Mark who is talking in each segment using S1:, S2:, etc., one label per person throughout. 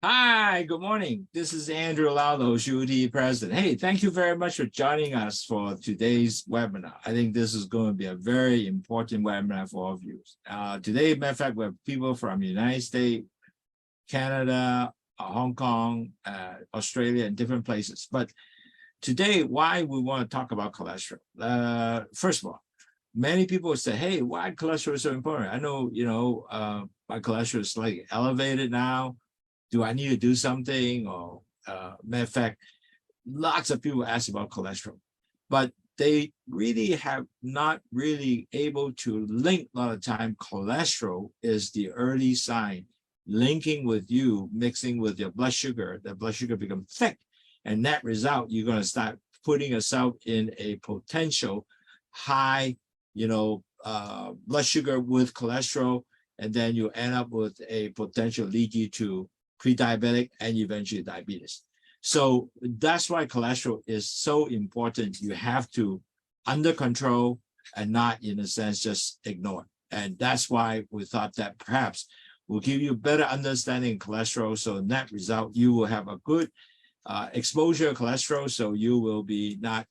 S1: Hi, good morning. This is Andrew Laulo, SHUT President. Hey, thank you very much for joining us for today's webinar. I think this is going to be a very important webinar for all of you. Today, matter of fact, we have people from the United States, Canada, Hong Kong, Australia, and different places. But today, why we want to talk about cholesterol? First of all, many people say, hey, why cholesterol is so important? I know, my cholesterol is slightly elevated now. Do I need to do something? Or matter of fact, lots of people ask about cholesterol, but they really have not really able to link a lot of time. Cholesterol is the early sign linking with you, mixing with your blood sugar. The blood sugar become thick, and that result, you're going to start putting yourself in a potential high, blood sugar with cholesterol, and then you end up with a potential lead you to pre-diabetic and eventually diabetes. So that's why cholesterol is so important. You have to under control and not, in a sense, just ignore. And that's why we thought that perhaps we'll give you better understanding of cholesterol. So net result, you will have a good exposure to cholesterol. So you will be not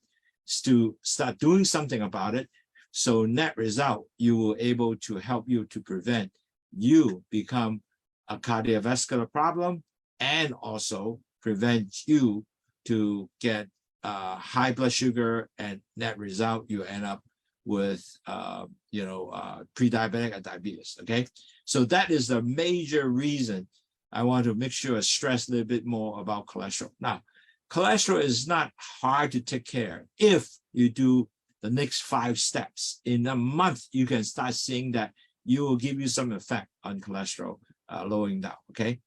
S1: to start doing something about it. So net result, you will able to help you to prevent you become a cardiovascular problem, and also prevent you to get high blood sugar, and net result you end up with pre-diabetic and diabetes. Okay, so that is the major reason I want to make sure I stress a little bit more about cholesterol. Now, cholesterol is not hard to take care if you do the next 5 steps. In a month, you can start seeing that you will give you some effect on cholesterol lowering down. OK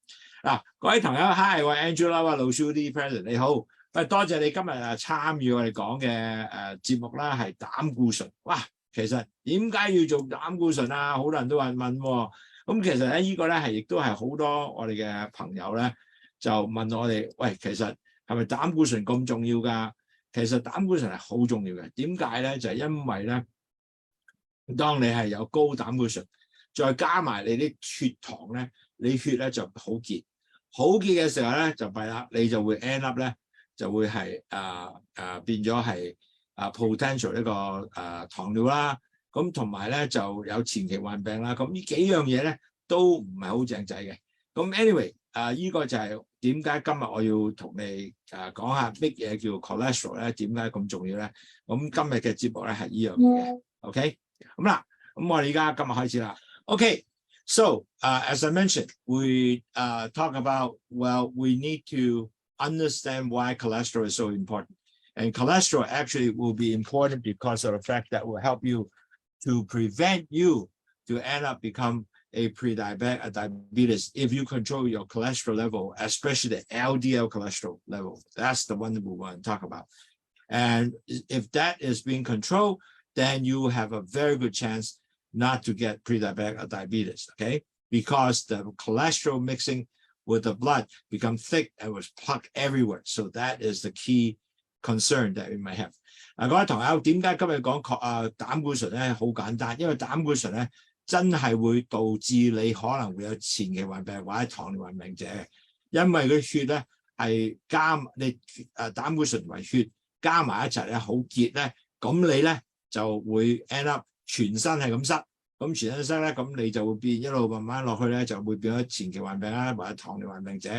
S1: 嗱，各位朋友 ，Hi， 我係 Angela 啊，老 SHUT President 你好。喂，多謝你今日參與我哋講嘅節目啦，係膽固醇。哇，其實點解要做膽固醇啊？好多人都話問喎。咁其實咧，呢個咧係亦都係好多我哋嘅朋友咧就問我哋，喂，其實係咪膽固醇咁重要㗎？其實膽固醇係好重要嘅。點解咧？就係因為咧，當你係有高膽固醇，再加埋你啲血糖咧，你血咧就好結，好結嘅時候咧就弊啦，你就會 end up 咧就會係變咗係potential 呢個糖尿啦，咁同埋咧就有前期患病啦，咁呢幾樣嘢咧都唔係好正仔嘅。咁 anyway 呢個就係點解今日我要同你講下乜嘢叫 cholesterol 咧？點解咁重要咧？咁今日嘅節目咧係呢樣嘢嘅 ，OK？ 咁啦，咁我哋而家今日開始啦。Okay, so as I mentioned, we talk about, well, we need to understand why cholesterol is so important. And cholesterol actually will be important because of the fact that will help you to prevent you to end up become a pre-diabetic diabetes if you control your cholesterol level, especially the LDL cholesterol level. That's the one that we want to talk about. And if that is being controlled, then you have a very good chance not to get pre-diabetic or diabetes, okay? Because the cholesterol mixing with the blood become thick and was plucked everywhere. So that is the key concern that we might have. 各位同學，點解今日講膽固醇咧？好簡單，因為膽固醇咧真係會導致你可能會有前期患病或者糖尿患病者，因為佢血咧係加你膽固醇同埋血加埋一齊咧好結咧，咁你咧就會 end up 全身係咁塞，咁全身塞咧，咁你就會變一路慢慢落去咧，就會變咗前期患病啦，或者糖尿患病者。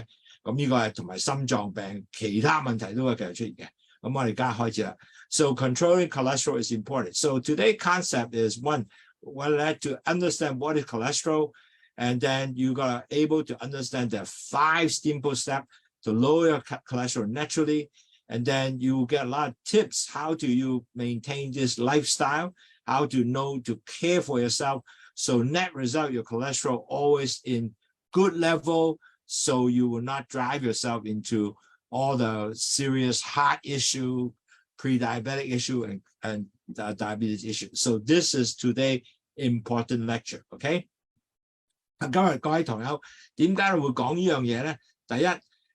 S1: 咁呢個係同埋心臟病、其他問題都會繼續出現嘅。咁我哋而家開始啦。So controlling cholesterol is important. So today's concept is one, to understand what is cholesterol, and then you got able to understand the 5 simple steps to lower your cholesterol naturally, and then you get a lot of tips how do you maintain this lifestyle. How to know to care for yourself. So net result, your cholesterol always in good level. So you will not drive yourself into all the serious heart issue, pre-diabetic issue, and diabetes issue. So this is today important lecture. OK？ 今日各位同友，點解會講呢樣嘢咧？第一，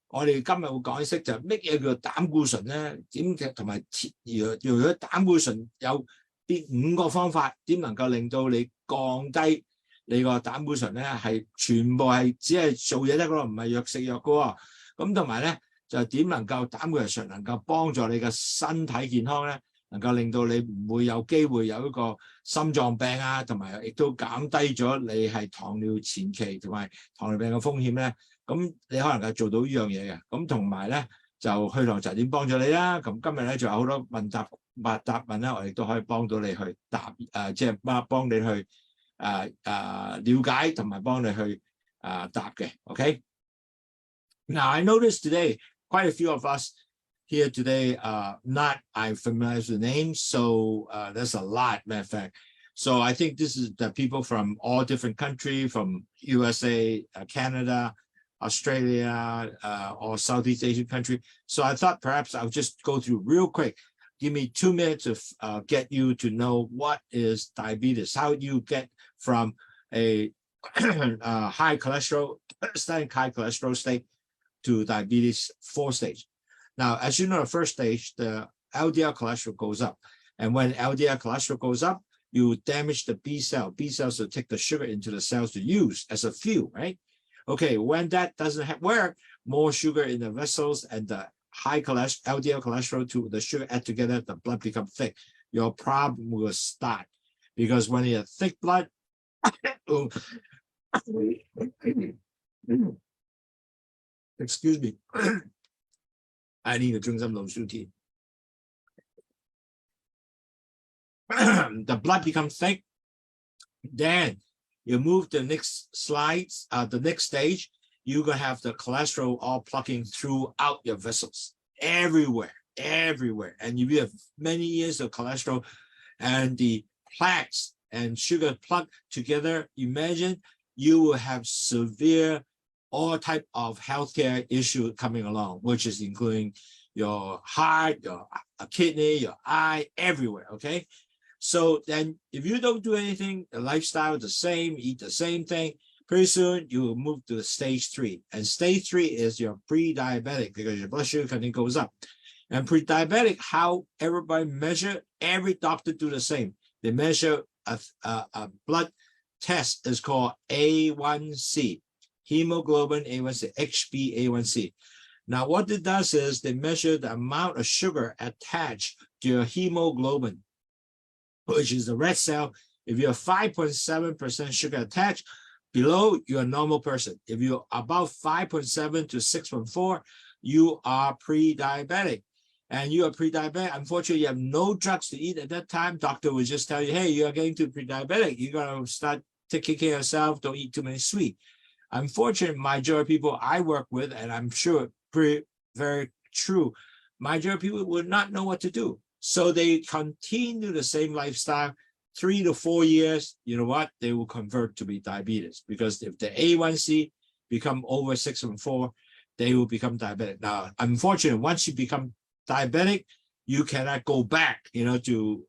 S1: 我哋今日會講識就乜嘢叫膽固醇咧？點同埋如果膽固醇有呢5個方法點能夠令到你降低你個膽固醇咧係全部係只係做嘢得㗎咯，唔係藥食藥㗎喎。咁同埋咧就點能夠膽固醇能夠幫助你嘅身體健康咧？能夠令到你唔會有機會有一個心臟病啊，同埋亦都減低咗你係糖尿前期同埋糖尿病嘅風險咧。咁你可能係做到呢樣嘢嘅。咁同埋咧就去糖就點幫助你啦。咁今日咧仲有好多問答問啦，我哋都可以幫到你去答即係幫你去了解同埋幫你去答嘅。OK。Now I noticed today quite a few of us here today, not I'm familiar with the names, so there's a lot, matter of fact. So I think this is the people from all different countries, from USA, Canada, Australia, or Southeast Asian country. So I thought perhaps I'll just go through real quick. Give me 2 minutes to get you to know what is diabetes, how you get from a high cholesterol, high cholesterol state to diabetes 4 stage. Now, as you know, the first stage, the LDL cholesterol goes up. And when LDL cholesterol goes up, you damage the B cell. B cells will take the sugar into the cells to use as a fuel, right? Okay, when that doesn't work, more sugar in the vessels and the high cholesterol, LDL cholesterol to the sugar add together, the blood becomes thick. Your problem will start. Because when you have thick blood, excuse me, I need to drink some low tea. The blood becomes thick. Then you move to the next slides, the next stage, you're going to have the cholesterol all plugging throughout your vessels, everywhere. And if you have many years of cholesterol and the plaques and sugar plugged together, imagine you will have severe all type of healthcare issue coming along, which is including your heart, your kidney, your eye, everywhere, okay? So then if you don't do anything, the lifestyle is the same, eat the same thing, pretty soon you will move to the stage 3. And stage 3 is your pre-diabetic because your blood sugar content goes up. And pre-diabetic, how everybody measure, every doctor do the same. They measure a blood test is called A1C. Hemoglobin A1C, HbA1c. Now, what it does is they measure the amount of sugar attached to your hemoglobin, which is the red cell. If you're 5.7% sugar attached, below, you're a normal person. If you're above 5.7 to 6.4, you are pre-diabetic. And you are pre-diabetic. Unfortunately, you have no drugs to eat at that time. Doctor will just tell you, hey, you are getting to pre-diabetic. You're going to start taking care of yourself. Don't eat too many sweets. Unfortunately, majority of people I work with, and I'm sure very true, majority of people would not know what to do. So they continue the same lifestyle. 3 to 4 years, you know what? They will convert to be diabetes because if the A1C become over 6.4, they will become diabetic. Now, unfortunately, once you become diabetic, you cannot go back, to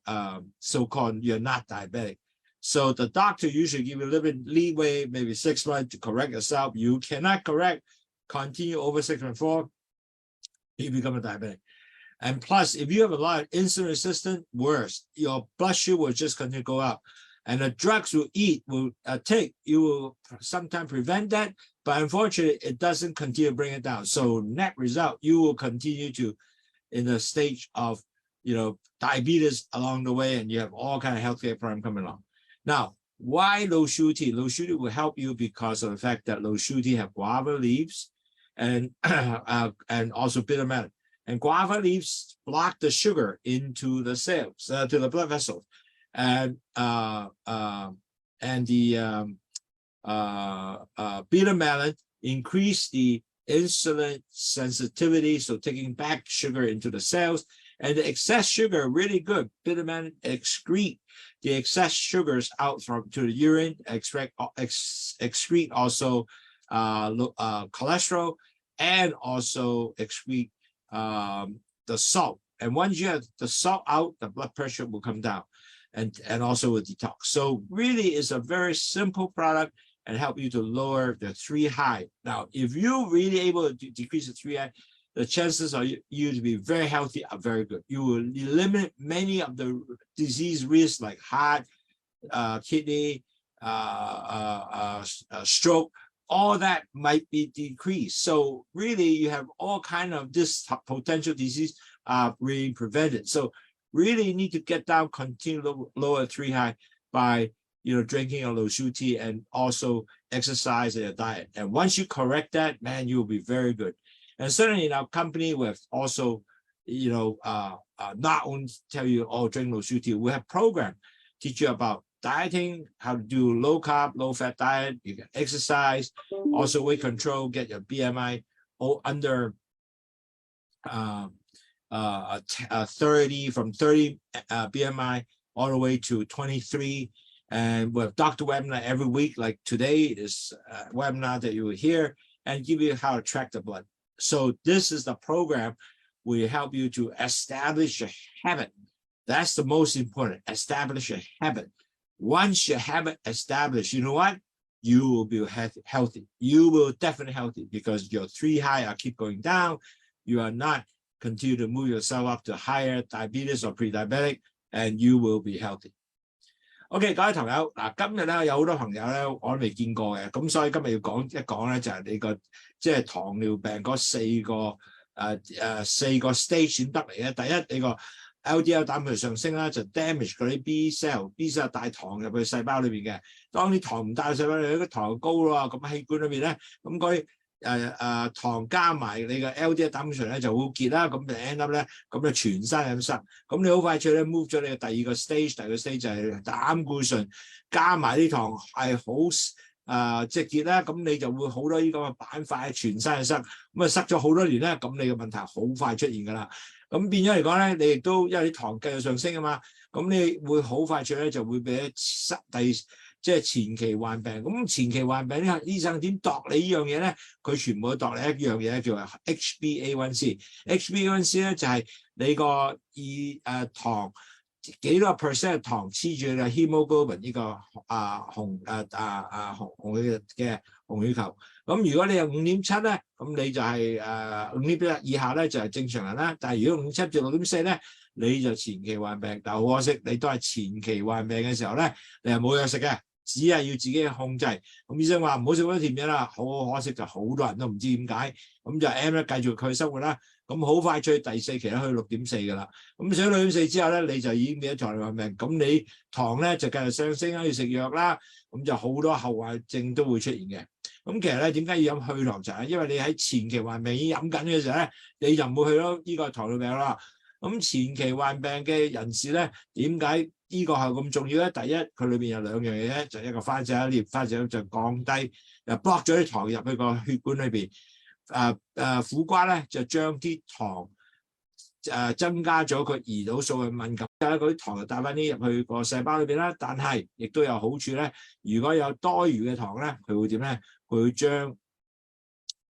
S1: so-called you're not diabetic. So the doctor usually give you a little bit leeway, maybe 6 months to correct yourself. You cannot correct, continue over 6.4, you become a diabetic. And plus, if you have a lot of insulin resistance, worse, your blood sugar will just continue to go up. And the drugs you eat will take, you will sometimes prevent that, but unfortunately, it doesn't continue to bring it down. So net result, you will continue to in the stage of, diabetes along the way, and you have all kind of healthcare problems coming along. Now, why low sugar tea? Low sugar will help you because of the fact that low sugar tea have guava leaves and also bitter melon. And guava leaves block the sugar into the cells, to the blood vessels. And the bitter melon increase the insulin sensitivity, so taking back sugar into the cells. And the excess sugar really good. Bitter melon excrete the excess sugars out to the urine, excrete also cholesterol, and also excrete the salt. And once you have the salt out, the blood pressure will come down and also will detox. So really it's a very simple product and help you to lower the 3 high. Now, if you're really able to decrease the 3 high, the chances of you to be very healthy are very good. You will eliminate many of the disease risks like heart, kidney, stroke, all that might be decreased. So really, you have all kind of this potential disease being prevented. So really, you need to get down, continue to lower 3 high by drinking a low sugar tea and also exercise and a diet. And once you correct that, man, you will be very good. And certainly in our company, we have also, not only tell you, oh, drink low sugar tea. We have program teach you about dieting, how to do low carb, low fat diet. You can exercise, also weight control, get your BMI under 30, from 30 BMI all the way to 23. And we have doctor webinar every week, like today is a webinar that you will hear and give you how to track the blood. So this is the program. We help you to establish a habit. That's the most important. Establish a habit. Once your habit established, you know what? You will be healthy. You will definitely healthy because your 3 high are keep going down. You are not continue to move yourself up to higher diabetes or pre-diabetic, and you will be healthy. OK， 各位朋友，嗱，今日咧有好多朋友咧，我都未見過嘅，咁所以今日要講一講咧，就係你個即係糖尿病嗰4個 stage 點得嚟咧。第一，你個 LDL 膽固醇上升啦，就 damage 嗰啲 B cell 帶糖入去細胞裏邊嘅。當啲糖唔帶到細胞裏邊，個糖高咯，咁氣管裏邊咧，咁嗰啲糖加埋你嘅 LDL 膽固醇咧就會結啦，咁就 end up 咧，咁就全身咁塞，咁你好快脆咧 move 咗你嘅第二個 stage， 第二個 stage 就係膽固醇加埋啲糖係好即係結啦，咁你就會好多呢個板塊全身去塞，咁塞咗好多年咧，咁你嘅問題好快出現㗎啦。咁變咗嚟講咧，你亦都因為啲糖繼續上升啊嘛，咁你會好快脆咧就會俾即係前期患病。咁前期患病呢，醫生點度你呢樣嘢咧？佢全部度你一樣嘢叫做 HbA1c。HbA1c 咧就係你個糖幾多 percent 糖黐住你嘅 hemoglobin 呢個紅血球。咁如果你有 5.7 咧，咁你就係5.1以下咧就係正常人啦。但係如果5.7至6.4咧，你就前期患病。但係好可惜，你都係前期患病嘅時候咧，你係冇藥食嘅，只係要自己去控制。咁醫生話唔好食咁多甜嘢啦，好可惜就好多人都唔知點解。咁就 M 咧繼續佢生活啦。咁好快脆第4期咧去6.4㗎啦。咁上咗6.4之後咧，你就已經變咗糖尿病。咁你糖咧就繼續上升啦，要食藥啦。咁就好多後遺症都會出現嘅。咁其實咧，點解要飲去糖茶？因為你喺前期患病已經飲緊嘅時候咧，你就唔會去到呢個糖尿病啦。咁前期患病嘅人士咧，點解呢個係咁重要咧？第一，佢裏邊有2樣嘢咧，就一個番石一粒，番石就降低又 block 咗啲糖入去個血管裏邊。苦瓜咧就將啲糖增加咗佢胰島素嘅敏感，嗰啲糖就帶翻啲入去個細胞裏邊啦。但係亦都有好處咧，如果有多餘嘅糖咧，佢會點咧？佢會將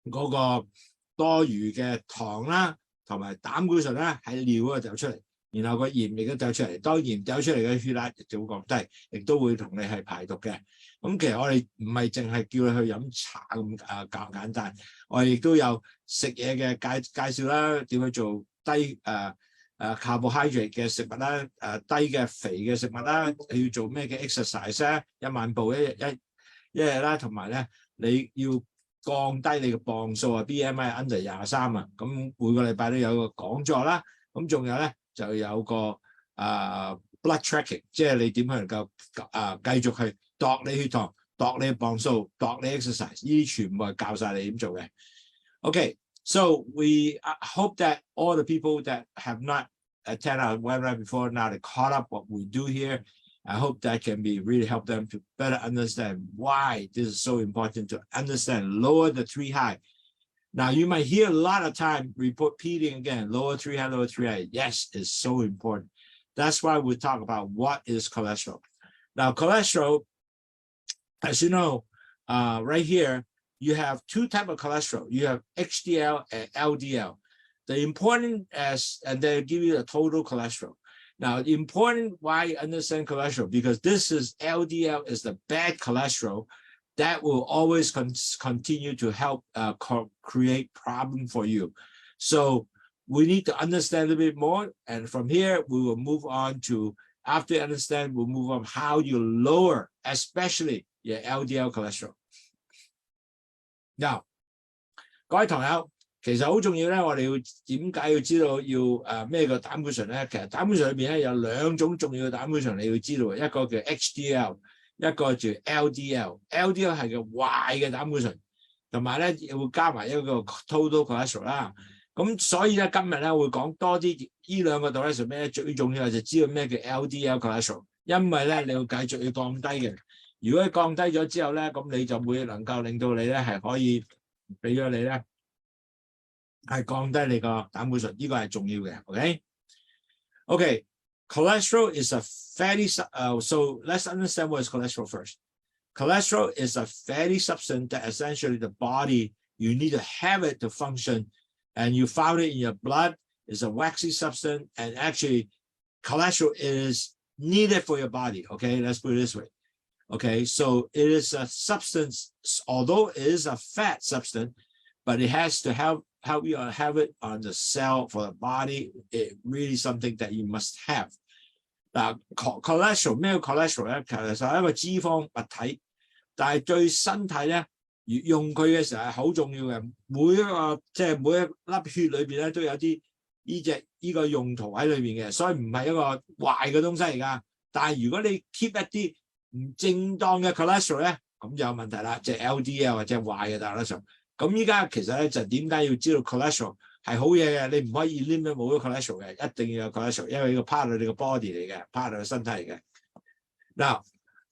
S1: 嗰個多餘嘅糖啦，同埋膽固醇咧喺尿嗰度掉出嚟，然後個鹽亦都掉出嚟。當鹽掉出嚟嘅血壓就會降低，亦都會同你係排毒嘅。咁其實我哋唔係淨係叫你去飲茶咁簡單，我哋亦都有食嘢嘅介紹啦，點去做低carbohydrate 嘅食物啦，低嘅肥嘅食物啦，你要做咩嘅 exercise 咧？1萬步一日啦，同埋咧你要降低你嘅磅數啊 ，BMI under 23啊，咁每個禮拜都有個講座啦，咁仲有咧就有個blood tracking， 即係你點去能夠繼續去度你血糖、度你磅數、度你 exercise， 呢啲全部係教晒你點做嘅。Okay, so we hope that all the people that have not attended our webinar before now they caught up what we do here. I hope that can be really help them to better understand why this is so important to understand, lower the 3 high. Now you might hear a lot of time repeating again, lower 3 high, lower 3 high. Yes, it's so important. That's why we talk about what is cholesterol. Now cholesterol, as you know, right here, you have 2 types of cholesterol. You have HDL and LDL. The important and they give you the total cholesterol. Now, the important why understand cholesterol, because this is LDL is the bad cholesterol that will always continue to help create problem for you. So we need to understand a little bit more. And from here, we will move on to after you understand, we'll move on how you lower, especially your LDL cholesterol. Now, 各位同友，其實好重要咧，我哋要點解要知道要咩個膽固醇咧？其實膽固醇裏邊咧有兩種重要嘅膽固醇，你要知道，一個叫 HDL， 一個叫 LDL。LDL 係個壞嘅膽固醇，同埋咧會加埋一個 total cholesterol 啦。咁所以咧今日咧會講多啲呢兩個 cholesterol 咩？最重要就知道咩叫 LDL cholesterol， 因為咧你要繼續要降低嘅。如果你降低咗之後咧，咁你就會能夠令到你咧係可以俾咗你咧係降低你個膽固醇，呢個係重要嘅。OK， cholesterol is a fatty so let's understand what is cholesterol first. Cholesterol is a fatty substance that essentially the body you need to have it to function, and you found it in your blood. It's a waxy substance, and actually cholesterol is needed for your body. Okay, let's put it this way. Okay, so it is a substance, although it is a fat substance, but it has to have you have it on the cell for the body. It really something that you must have. Now, cholesterol 咩 cholesterol 咧？其實係一個脂肪物體，但係對身體咧用佢嘅時候係好重要嘅。每一粒血裏邊咧都有啲呢個用途喺裏邊嘅，所以唔係一個壞嘅東西嚟㗎。但係如果你 keep 一啲唔正當嘅 cholesterol 咧，咁就有問題啦，即係 LDL 或者壞嘅 cholesterol。咁依家其實咧就點解要知道 cholesterol 係好嘢嘅？你唔可以 eliminate 冇咗 cholesterol 嘅，一定要有 cholesterol， 因為呢個 part 你個 body 嚟嘅 ，part 你個身體嚟嘅。Now,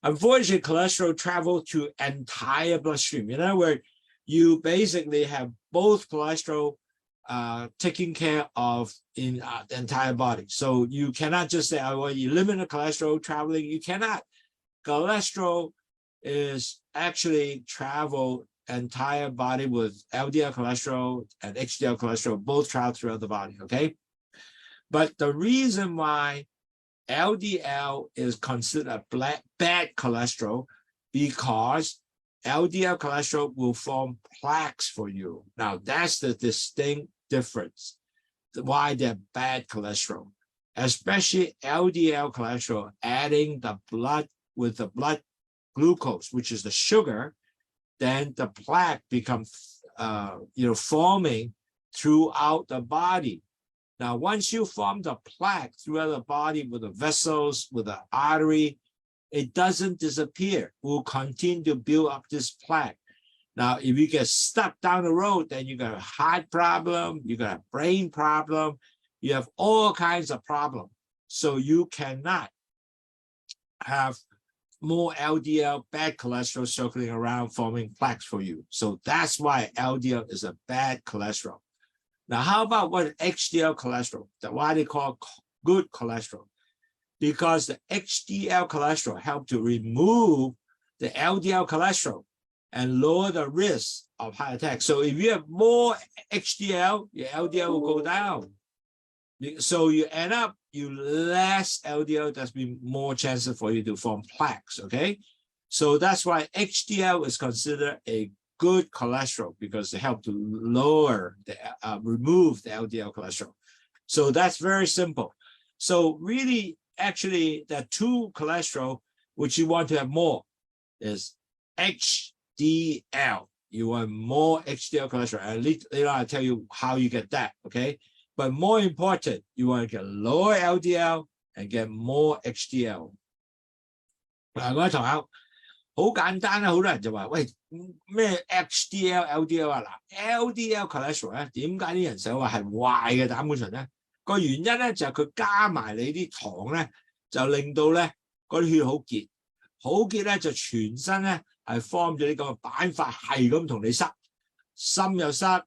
S1: unfortunately, cholesterol travel to entire bloodstream. In other words, you basically have both cholesterol taken care of in the entire body. So you cannot just say, "Oh, well, you eliminate cholesterol traveling." You cannot. Cholesterol is actually travel entire body with LDL cholesterol and HDL cholesterol both travel throughout the body, okay? But the reason why LDL is considered a bad cholesterol because LDL cholesterol will form plaques for you. Now, that's the distinct difference, why they're bad cholesterol, especially LDL cholesterol, adding the blood with the blood glucose, which is the sugar, then the plaque becomes, forming throughout the body. Now, once you form the plaque throughout the body with the vessels, with the artery, it doesn't disappear. It will continue to build up this plaque. Now, if you get stuck down the road, then you got a heart problem, you got a brain problem, you have all kinds of problems. So you cannot have more LDL, bad cholesterol circulating around, forming plaques for you. So that's why LDL is a bad cholesterol. Now, how about what HDL cholesterol? Why they call good cholesterol? Because the HDL cholesterol help to remove the LDL cholesterol and lower the risk of heart attack. So if you have more HDL, your LDL will go down. So you end up you less LDL, there's been more chances for you to form plaques, okay? So that's why HDL is considered a good cholesterol because they help to lower, remove the LDL cholesterol. So that's very simple. So really, actually, there are two cholesterol which you want to have more is HDL. You want more HDL cholesterol. At least later I'll tell you how you get that, okay? But more important, you want to get lower LDL and get more HDL. 嗱，各位同學，好簡單啦，好多人就話：喂，咩 HDL、LDL 啊？嗱 ，LDL cholesterol 咧，點解啲人成日話係壞嘅膽固醇咧？個原因咧就係佢加埋你啲糖咧，就令到咧嗰啲血好結，好結咧就全身咧係 form 咗呢個板塊，係咁同你塞，心又塞。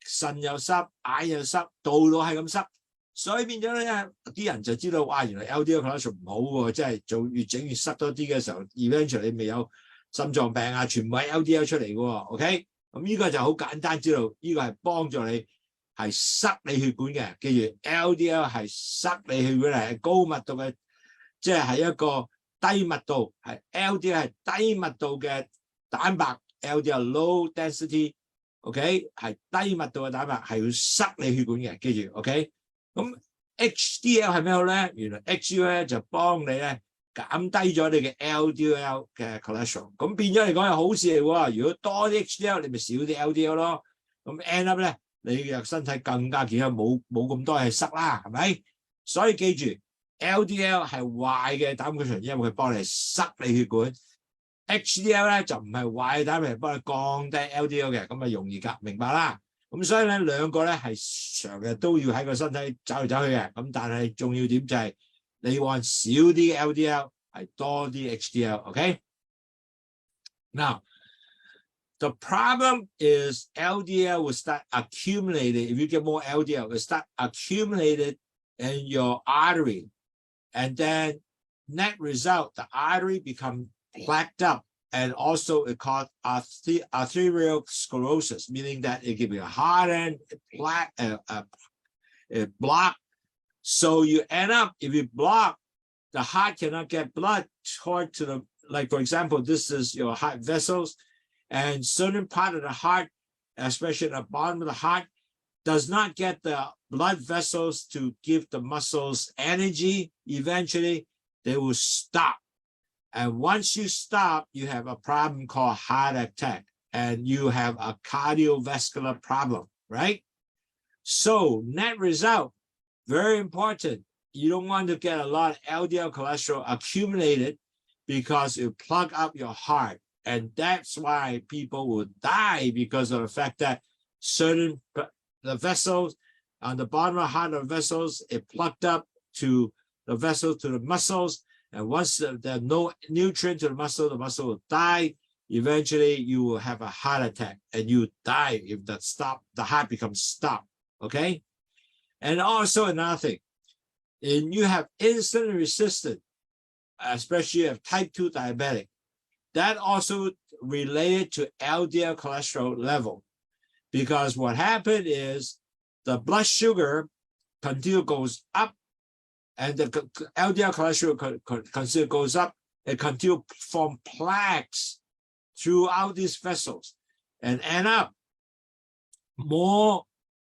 S1: 腎又濕，眼又濕，度度係咁濕，所以變咗咧，啲人就知道哇，原來 LDL cholesterol 唔好喎，即係做越整越濕多啲嘅時候 ，eventually 你未有心臟病啊，全部係 LDL 出嚟嘅喎 ，OK？ 咁呢個就好簡單知道，呢個係幫助你係塞你血管嘅，記住 LDL 係塞你血管係高密度嘅，即係一個低密度，係 LDL 係低密度嘅蛋白 ，LDL low density。OK， 係低密度嘅蛋白係要塞你血管嘅，記住 OK。咁 HDL 係咩好咧？原來 HDL 咧就幫你咧減低咗你嘅 LDL 嘅 cholesterol， 咁變咗嚟講係好事嚟喎。如果多啲 HDL，你咪少啲 LDL 咯。咁 end up 咧，你嘅身體更加健康，冇咁多係塞啦，係咪？所以記住 LDL 係壞嘅膽固醇，因為佢幫你塞你血管。HDL 咧就唔係壞嘅膽固醇，幫你降低 LDL 嘅，咁啊容易㗎，明白啦？咁所以咧兩個咧係常日都要喺個身體走嚟走去嘅，咁但係重要點就係你want少啲嘅 LDL， 係多啲 HDL。OK， now the problem is LDL will start accumulating. If you get more LDL, it will start accumulated in your artery, and then net result, the artery become plaqued up, and also it causes arterial sclerosis, meaning that it can be a hardened plaque, block. So you end up, if you block, the heart cannot get blood toward to the, like for example, this is your heart vessels, and certain part of the heart, especially at the bottom of the heart, does not get the blood vessels to give the muscles energy. Eventually, they will stop. And once you stop, you have a problem called heart attack, and you have a cardiovascular problem, right? So net result, very important. You don't want to get a lot of LDL cholesterol accumulated because it plug up your heart. And that's why people will die, because of the fact that the vessels on the bottom of the heart of the vessels, it plugged up to the vessels to the muscles. And once there's no nutrient to the muscle will die. Eventually, you will have a heart attack and you die if the heart becomes stopped. Okay. And also another thing, and you have insulin resistant, especially if type 2 diabetic, that also related to LDL cholesterol level, because what happened is the blood sugar continue goes up, and the LDL cholesterol continue goes up, and continue form plaques throughout these vessels, and end up more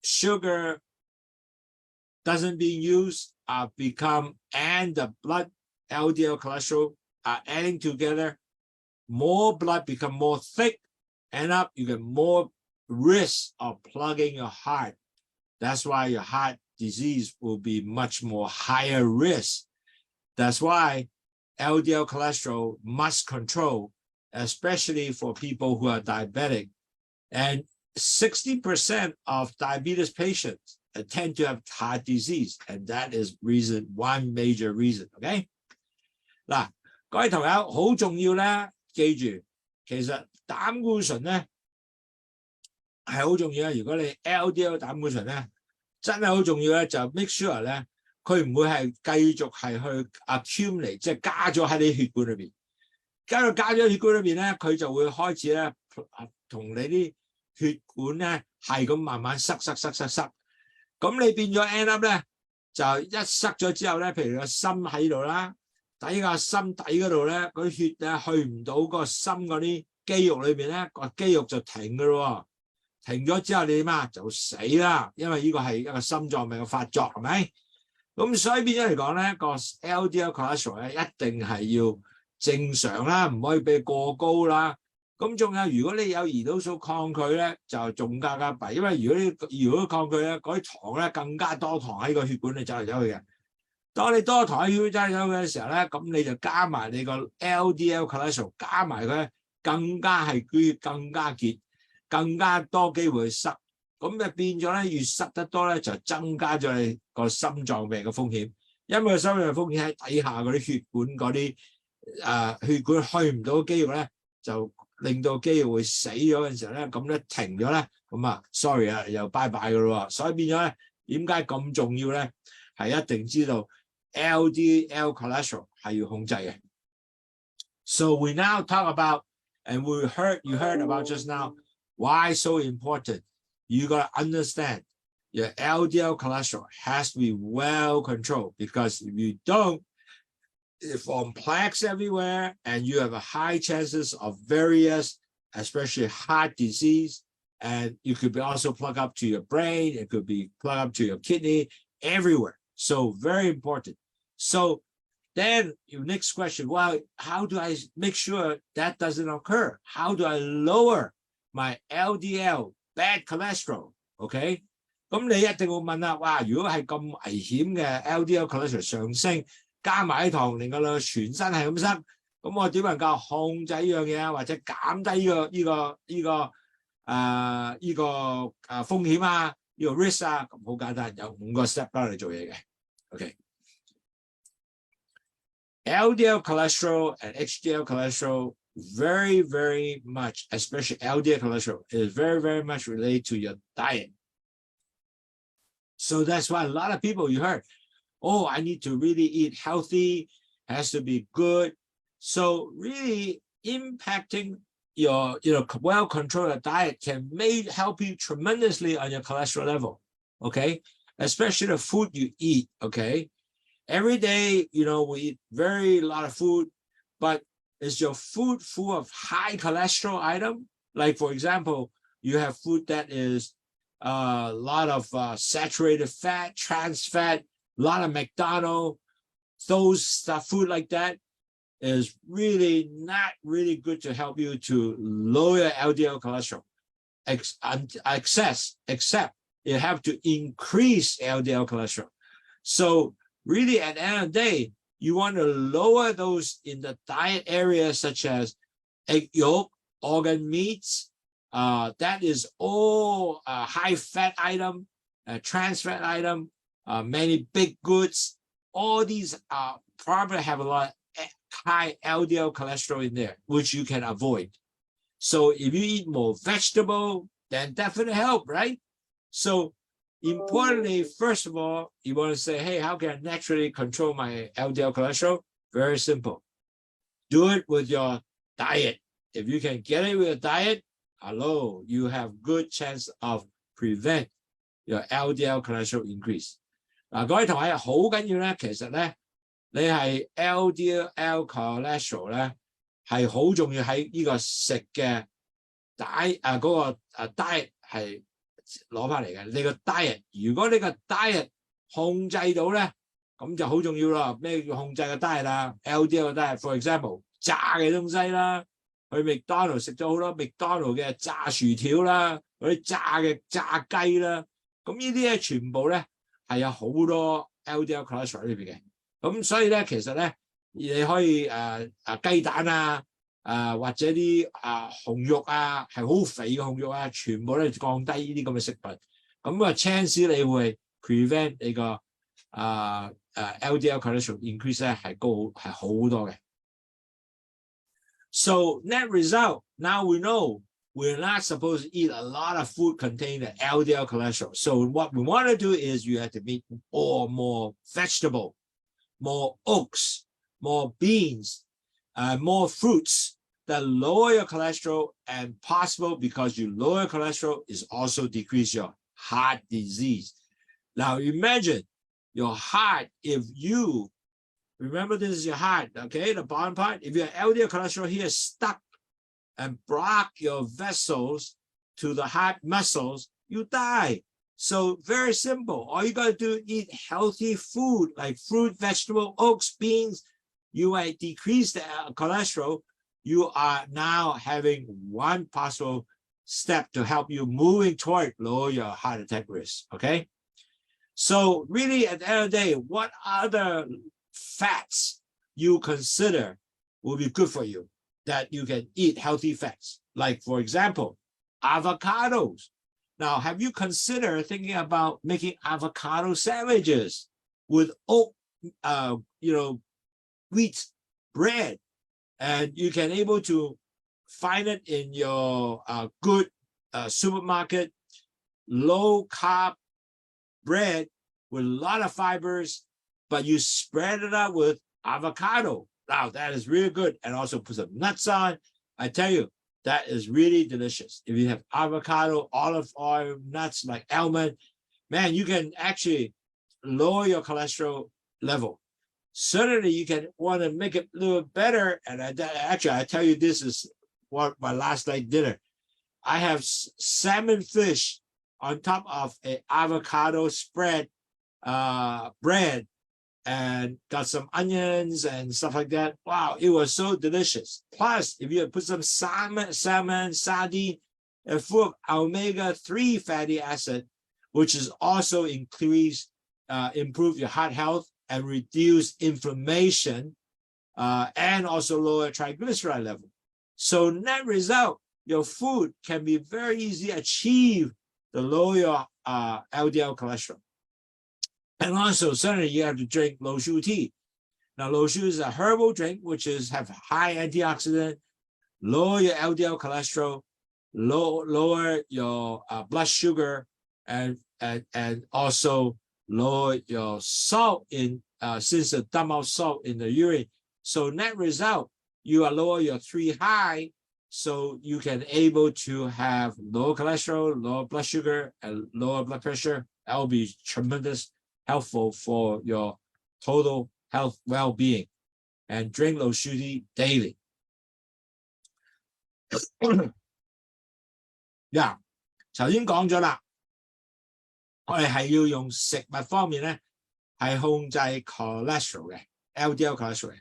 S1: sugar doesn't being used, and the blood LDL cholesterol are adding together. More blood become more thick, end up you get more risk of plugging your heart. That's why your heart disease will be much more higher risk. That's why LDL cholesterol must control, especially for people who are diabetic. And 60% of diabetes patients tend to have heart disease, and that is one major reason. Okay， 嗱，各位朋友好重要咧，記住，其實膽固醇咧係好重要嘅。如果你 LDL 膽固醇咧真係好重要咧，就 make sure 咧佢唔會係繼續係去 accumulate， 即係加咗喺你血管裏邊，加咗血管裏邊咧，佢就會開始咧同你啲血管咧係咁慢慢塞。咁你變咗 end up 咧，就一塞咗之後咧，譬如個心喺度啦，底個心底嗰度咧，嗰啲血咧去唔到個心嗰啲肌肉裏邊咧，個肌肉就停噶咯。停咗之後你點啊？就死啦，因為呢個係一個心臟病嘅發作，係咪？咁所以變咗嚟講咧，個 LDL cholesterol 咧一定係要正常啦，唔可以俾過高啦。咁仲有，如果你有胰島素抗拒咧，就仲加弊，因為如果抗拒咧，嗰啲糖咧更加多糖喺個血管裏走嚟走去嘅。當你多糖喺血管走嚟走去嘅時候咧，咁你就加埋你個 LDL cholesterol， 加埋佢更加係血更加結，更加多機會去塞。咁就變咗咧，越塞得多咧，就增加咗你個心臟病嘅風險。因為心臟病風險喺底下嗰啲血管嗰啲血管去唔到肌肉咧，就令到肌肉會死咗嘅時候咧，咁咧停咗咧，咁啊 sorry 啊，又拜拜噶咯喎。所以變咗咧，點解咁重要咧？係一定知道 LDL cholesterol 係要控制嘅。So we now talk about, and you heard about just now, why so important. You got to understand your LDL cholesterol has to be well controlled, because if you don't, it forms plaques everywhere, and you have a high chances of various, especially heart disease, and you could be also plug up to your brain, it could be plug up to your kidney, everywhere. So very important. So then your next question, well, how do I make sure that doesn't occur? How do I lower my LDL, bad cholesterol? OK， 咁你一定會問啦，哇！如果係咁危險嘅 LDL cholesterol 上升，加埋啲糖，令到你全身係咁塞，咁我點能夠控制呢樣嘢啊？或者減低風險啊？呢個 risk 啊？咁好簡單，有5個 step 幫你做嘢嘅。OK。LDL cholesterol and HDL cholesterol very, very much, especially LDL cholesterol, is very, very much related to your diet. So that's why a lot of people you heard, oh, I need to really eat healthy, has to be good. So really impacting your well-controlled diet can help you tremendously on your cholesterol level. Okay, especially the food you eat. Okay. Every day, we eat a lot of food, but is your food full of high cholesterol item? Like, for example, you have food that is a lot of saturated fat, trans fat, a lot of McDonald's, those stuff, food like that is really not really good to help you to lower your LDL cholesterol. Except you have to increase LDL cholesterol. So really, at the end of the day, you want to lower those in the diet areas such as egg yolk, organ meats. That is all high fat item, trans fat item, many baked goods. All these probably have a lot of high LDL cholesterol in there, which you can avoid. So if you eat more vegetable, then definitely help, right? So importantly, first of all, you want to say, hey, how can I naturally control my LDL cholesterol? Very simple. Do it with your diet. If you can get it with a diet, hello, you have good chance of prevent your LDL cholesterol increase. 嗱，各位同學好緊要咧，其實咧，你係 LDL cholesterol 咧係好重要喺呢個食嘅嗰個diet 係攞翻嚟嘅。你個 diet， 如果你個 diet 控制到咧，咁就好重要咯。咩叫控制個 diet 啊 ？LDL 個 diet，for example， 炸嘅東西啦，去麥當勞食咗好多麥當勞嘅炸薯條啦，嗰啲炸嘅炸雞啦，咁呢啲咧全部咧係有好多 LDL cholesterol 喺裏邊嘅。咁所以咧，其實咧你可以雞蛋啊，或者啲紅肉啊，係好肥嘅紅肉啊，全部咧降低呢啲咁嘅食品，咁chance你會 prevent 你個LDL cholesterol increase 咧係好多嘅。So net result, now we know we're not supposed to eat a lot of food containing LDL cholesterol. So what we want to do is you have to eat more vegetable, more oats, more beans, more fruits that lower your cholesterol, and possible because you lower cholesterol is also decrease your heart disease. Now imagine your heart, if you remember this is your heart, okay, the bottom part, if your LDL cholesterol here is stuck and block your vessels to the heart muscles, you die. So very simple. All you got to do is eat healthy food like fruit, vegetable, oats, beans. You might decrease the cholesterol. You are now having one possible step to help you moving toward lower your heart attack risk, okay? So really at the end of the day, what other fats you consider will be good for you that you can eat healthy fats? Like, for example, avocados. Now, have you considered thinking about making avocado sandwiches with oat, wheat bread? And you can able to find it in your good supermarket, low carb bread with a lot of fibers, but you spread it out with avocado. Now that is really good. And also put some nuts on. I tell you, that is really delicious. If you have avocado, olive oil, nuts like almond, man, you can actually lower your cholesterol level. Certainly you can want to make it a little better. And I tell you, this is what my last night dinner. I have salmon fish on top of an avocado spread bread and got some onions and stuff like that. Wow, it was so delicious. Plus, if you put some salmon, sardine, full of omega-3 fatty acid, which is also improve your heart health and reduce inflammation, and also lower triglyceride level. So net result, your food can be very easy to achieve the lower your LDL cholesterol. And also, certainly you have to drink low sugar tea. Now, low sugar is a herbal drink, which have high antioxidant, lower your LDL cholesterol, lower your blood sugar, and also lower your salt in since the dump out salt in the urine. So net result, you are lower your 3 high, so you can able to have lower cholesterol, lower blood sugar, and lower blood pressure. That will be tremendous helpful for your total health well-being. And drink low sugar tea daily. Yeah， 頭先講咗啦，我哋係要用食物方面咧係控制 cholesterol 嘅 LDL cholesterol 嘅。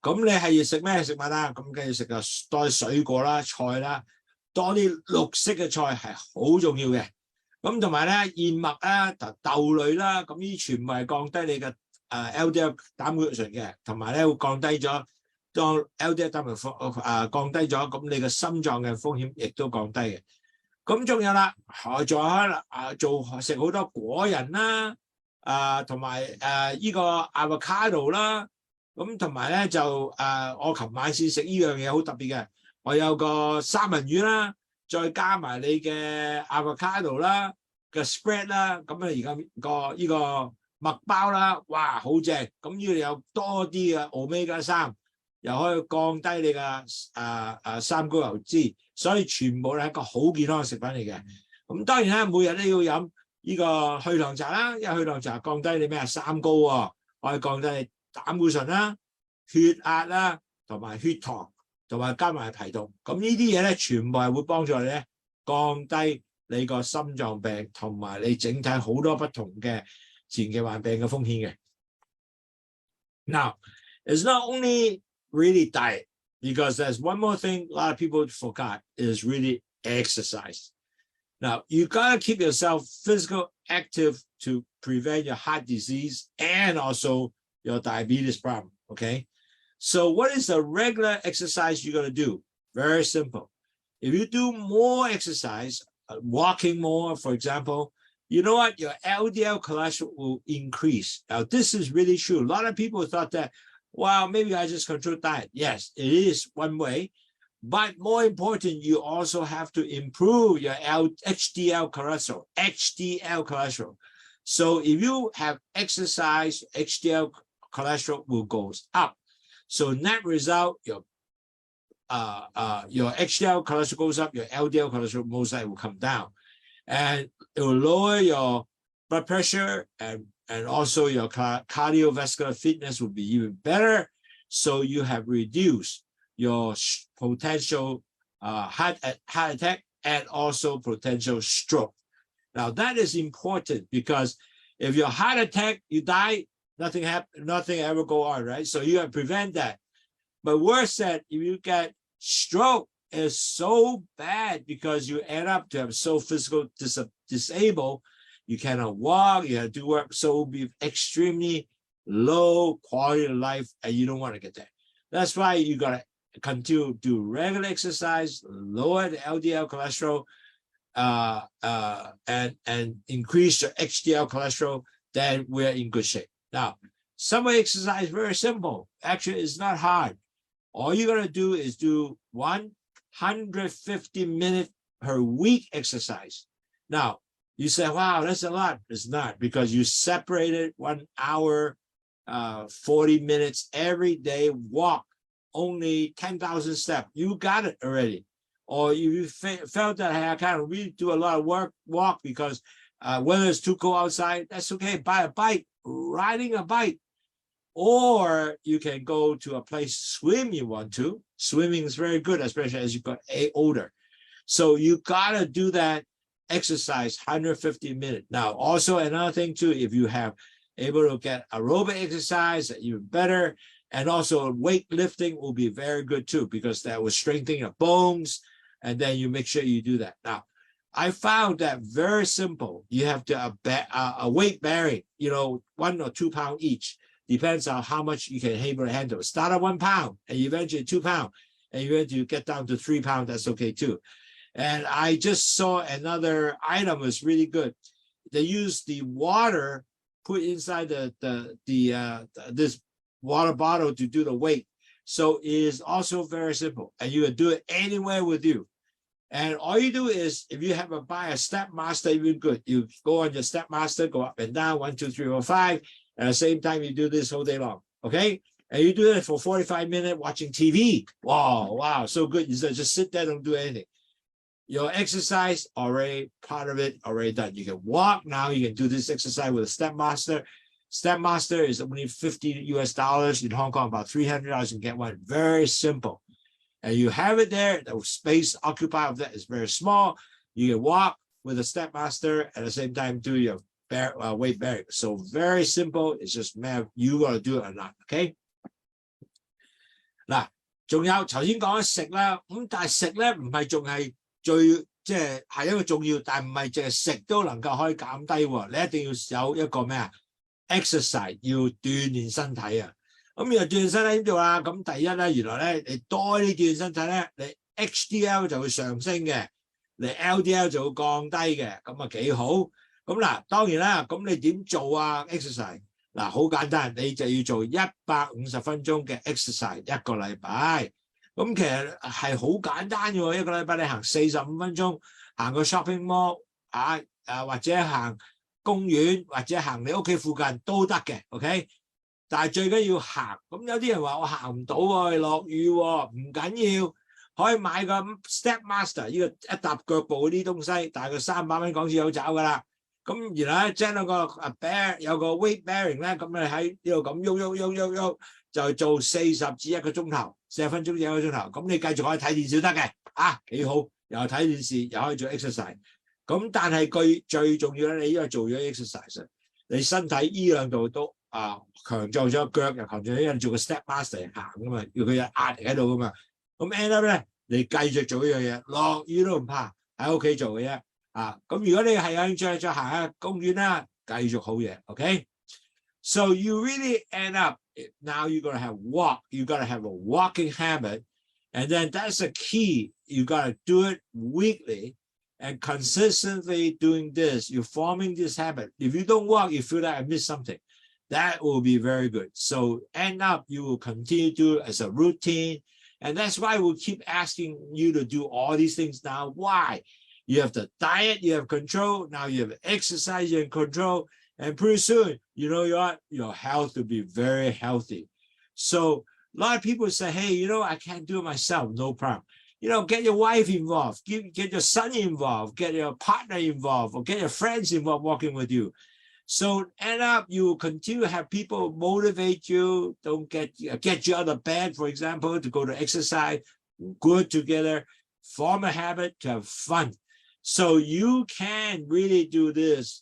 S1: 咁你係要食咩食物啊？咁梗係要食個多啲水果啦、菜啦，多啲綠色嘅菜係好重要嘅。咁同埋咧燕麥啦、豆類啦，咁呢啲全部係降低你嘅LDL 膽固醇嘅，同埋咧會降低咗當 LDL 膽固醇降低咗，咁你嘅心臟嘅風險亦都降低嘅。咁仲有啦，仲有食好多果仁啦，同埋呢個 avocado 啦，咁同埋咧就我琴晚先食呢樣嘢好特別嘅，我有個三文魚啦，再加埋你嘅 avocado 啦嘅 spread 啦，咁啊而家呢個麥包啦，哇好正！咁呢度有多啲嘅 omega-3，又可以降低你嘅三高油脂。所以全部係一個好健康嘅食品嚟嘅。咁當然啦，每日都要飲呢個去糖茶啦，因為去糖茶降低你咩三高喎，可以降低你膽固醇啦、血壓啦，同埋血糖，同埋加埋排毒。咁呢啲嘢咧，全部係會幫助你咧降低你個心臟病同埋你整體好多不同嘅自然嘅患病嘅風險嘅。Now, it's not only really diet. Because there's one more thing a lot of people forgot is really exercise. Now, you got to keep yourself physical active to prevent your heart disease and also your diabetes problem, okay? So what is the regular exercise you're going to do? Very simple. If you do more exercise, walking more, for example, you know what? Your LDL cholesterol will increase. Now, this is really true. A lot of people thought that, well, maybe I just control diet. Yes, it is one way. But more important, you also have to improve your HDL cholesterol. So if you have exercise, HDL cholesterol will go up. So net result, your HDL cholesterol goes up, your LDL cholesterol most likely will come down. And it will lower your blood pressure and also your cardiovascular fitness will be even better. So you have reduced your potential heart attack and also potential stroke. Now that is important because if your heart attack, you die, nothing ever go on, right? So you have to prevent that. But worse that if you get stroke, is so bad because you end up to have so physical disabled. You cannot walk, you have to do work, so it will be extremely low quality of life, and you don't want to get that. That's why you got to continue to do regular exercise, lower the LDL cholesterol, and increase your HDL cholesterol, then we're in good shape. Now, some exercise very simple. Actually, it's not hard. All you're going to do is do 150 minutes per week exercise. Now, you say, wow, that's a lot. It's not, because you separated 1 hour, 40 minutes every day, walk only 10,000 steps. You got it already. Or if you felt that, hey, I can't really do a lot of walk because whether it's too cold outside, that's okay. Buy a bike, riding a bike. Or you can go to a place to swim you want to. Swimming is very good, especially as you got older. So you got to do that exercise 150 minutes. Now, also another thing too, if you have able to get aerobic exercise, even better. And also weightlifting will be very good too, because that will strengthen your bones. And then you make sure you do that. Now, I found that very simple. You have to a weight bearing, 1 or 2 pounds each. Depends on how much you can able to handle. Start at 1 pound and eventually 2 pounds. And eventually get down to 3 pounds, that's okay too. And I just saw another item was really good. They use the water put inside this water bottle to do the weight. So it is also very simple. And you can do it anywhere with you. And all you do is, if you have buy a step master, even good. You go on your step master, go up and down, 1, 2, 3, 4, 5. At the same time, you do this whole day long. Okay? And you do it for 45 minutes watching TV. Wow, so good. You just sit there, don't do anything. Your exercise already, part of it already done. You can walk now. You can do this exercise with a step master. Step master is only $50 US. In Hong Kong, about $300. You can get one. Very simple. And you have it there. The space occupied of that is very small. You can walk with a step master at the same time do your weight bearing. So very simple. It's just matter you want to do it or not. Okay. 嗱，仲有頭先講食啦，咁但係食咧唔係仲係最係一個重要，但唔係淨係食都能夠可以減低喎。你一定要有一個咩啊 exercise 要鍛鍊身體啊。咁要鍛鍊身體點做啊？咁第一咧，原來咧你多啲鍛鍊身體咧，你 HDL 就會上升嘅，你 LDL 就會降低嘅，咁啊幾好。咁嗱，當然啦，咁你點做啊 exercise？嗱，好簡單，你就要做150分鐘嘅 exercise 一個禮拜。咁其實係好簡單嘅喎，一個禮拜你行45分鐘，行個 shopping mall 或者行公園，或者行你屋企附近都得嘅 ，OK？ 但係最緊要行。咁有啲人話我行唔到喎，落雨喎，唔緊要，可以買個 step master 呢個一踏腳步嗰啲東西，大概300蚊港紙有找㗎啦。咁然後咧將嗰個有個 weight bearing 咧，咁你喺呢度咁喐，就做40至1個鐘頭，40分鐘至1個鐘頭。咁你繼續可以睇電視得嘅，幾好，又睇電視又可以做 exercise。咁但係最重要咧，你因為做咗 exercise， 你身體呢兩度都強壯咗腳，又強壯咗，因為做個 step master 行噶嘛，要佢有壓力喺度噶嘛。咁 end up 咧，你繼續做呢樣嘢，落雨都唔怕，喺屋企做嘅啫。咁如果你係有興趣再行下公園啦，繼續好嘢 ，OK？ So you really end up now you're gonna have walk. You gotta have a walking habit, and then that's the key. You gotta do it weekly and consistently doing this. You're forming this habit. If you don't walk, you feel like I missed something. That will be very good. So end up you will continue to do it as a routine, and that's why we'll keep asking you to do all these things now. Why? You have the diet, you have control. Now you have exercise, you have control. And pretty soon, you know what? Your health will be very healthy. So a lot of people say, hey, I can't do it myself. No problem. Get your wife involved. Get your son involved. Get your partner involved. Or get your friends involved walking with you. So end up, you will continue to have people motivate you. Don't get you out of bed, for example, to go to exercise. Good together. Form a habit to have fun. So you can really do this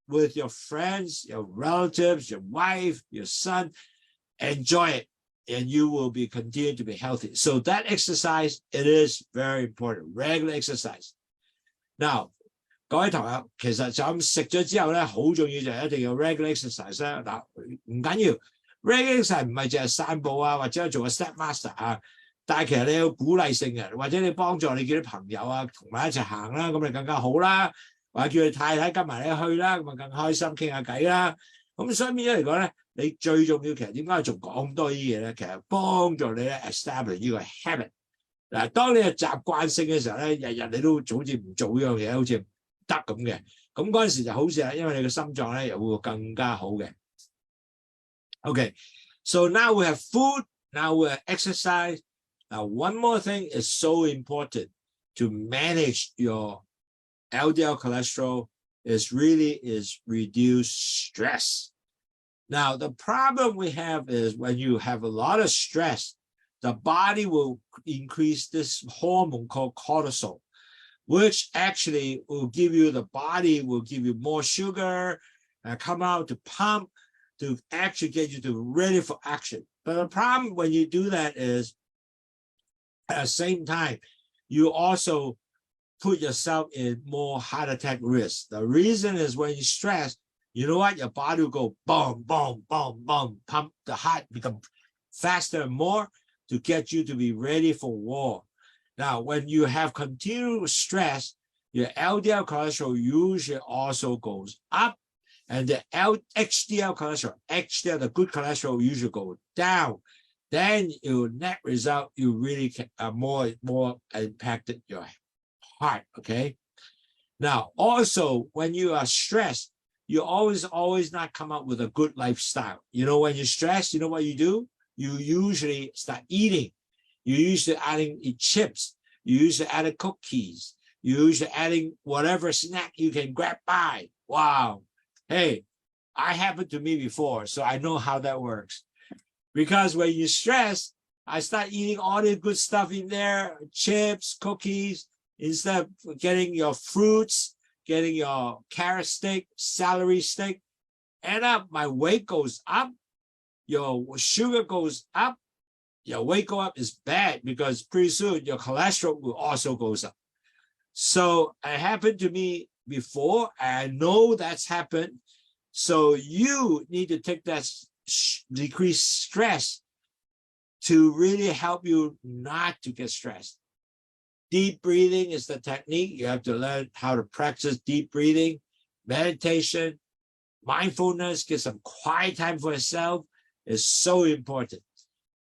S1: with your friends, your relatives, your wife, your son. Enjoy it, and you will continue to be healthy. So that exercise, it is very important. Regular exercise. Now, 各位同學，其實就咁食咗之後咧，好重要就係一定要 regular exercise 啦。嗱，唔緊要 ，regular exercise 唔係淨係散步或者做個 step master但係其實你有鼓勵性嘅，或者你幫助你叫啲朋友同埋一齊行啦，咁你更加好啦。或者叫你太太跟埋你去啦，咁啊更開心傾下偈啦。咁所以變咗嚟講咧，你最重要其實點解仲講咁多啲嘢咧？其實幫助你咧 establish 呢個 habit。嗱，當你係習慣性嘅時候咧，日日你都好似唔做呢樣嘢，好似唔得咁嘅。咁嗰陣時就好似係因為你嘅心臟咧又會更加好嘅。Okay, so now we have food, now we have exercise. Now one more thing is so important to manage your LDL cholesterol is reduce stress. Now, the problem we have is when you have a lot of stress, the body will increase this hormone called cortisol. which actually will give you, the body will give you more sugar, come out to pump, to actually get you to ready for action. But the problem when you do that is, at the same time, you also put yourself in more heart attack risk. The reason is when you stress, you know what? Your body will go boom, boom, boom, boom, pump, the heart become faster and more to get you to be ready for war. Now, when you have continuous stress, your LDL cholesterol usually also goes up, and the HDL cholesterol, HDL, the good cholesterol, usually go down. Then your net result, you really are more impacted your heart, okay? Now, also, when you are stressed, you always not come up with a good lifestyle. You know, when you're stressed, you know what you do? You usually start eating. You usually eat chips. You usually add cookies. You usually adding whatever snack you can grab by. Wow. Hey, I happened to me before, so I know how that works. Because when you stress, I start eating all the good stuff in there, chips, cookies, instead of getting your fruits, getting your carrot stick, celery stick, end up my weight goes up, your sugar goes up, your weight go up is bad because pretty soon your cholesterol will also goes up. So it happened to me before. I know that's happened. So you need to take that decreased stress to really help you not to get stressed. Deep breathing is the technique. You have to learn how to practice deep breathing, meditation, mindfulness, get some quiet time for yourself is so important.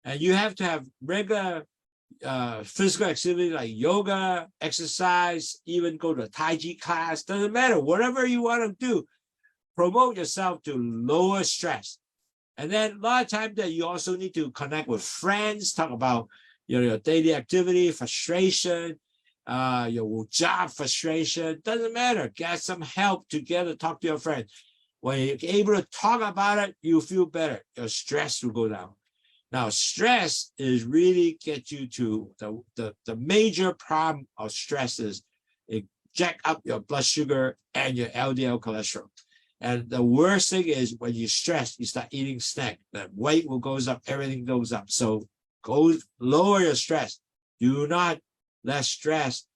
S1: And you have to have regular physical activity like yoga, exercise, even go to a Tai Chi class, doesn't matter, whatever you want to do, promote yourself to lower stress. And then a lot of times that you also need to connect with friends, talk about your daily activity, frustration, your job frustration, doesn't matter. Get some help together, talk to your friend. When you're able to talk about it, you feel better. Your stress will go down. Now, stress is really get you to the major problem of stress is it jack up your blood sugar and your LDL cholesterol. And the worst thing is when you stress, you start eating snack. The weight will goes up, everything goes up. So go lower your stress. Do not let stress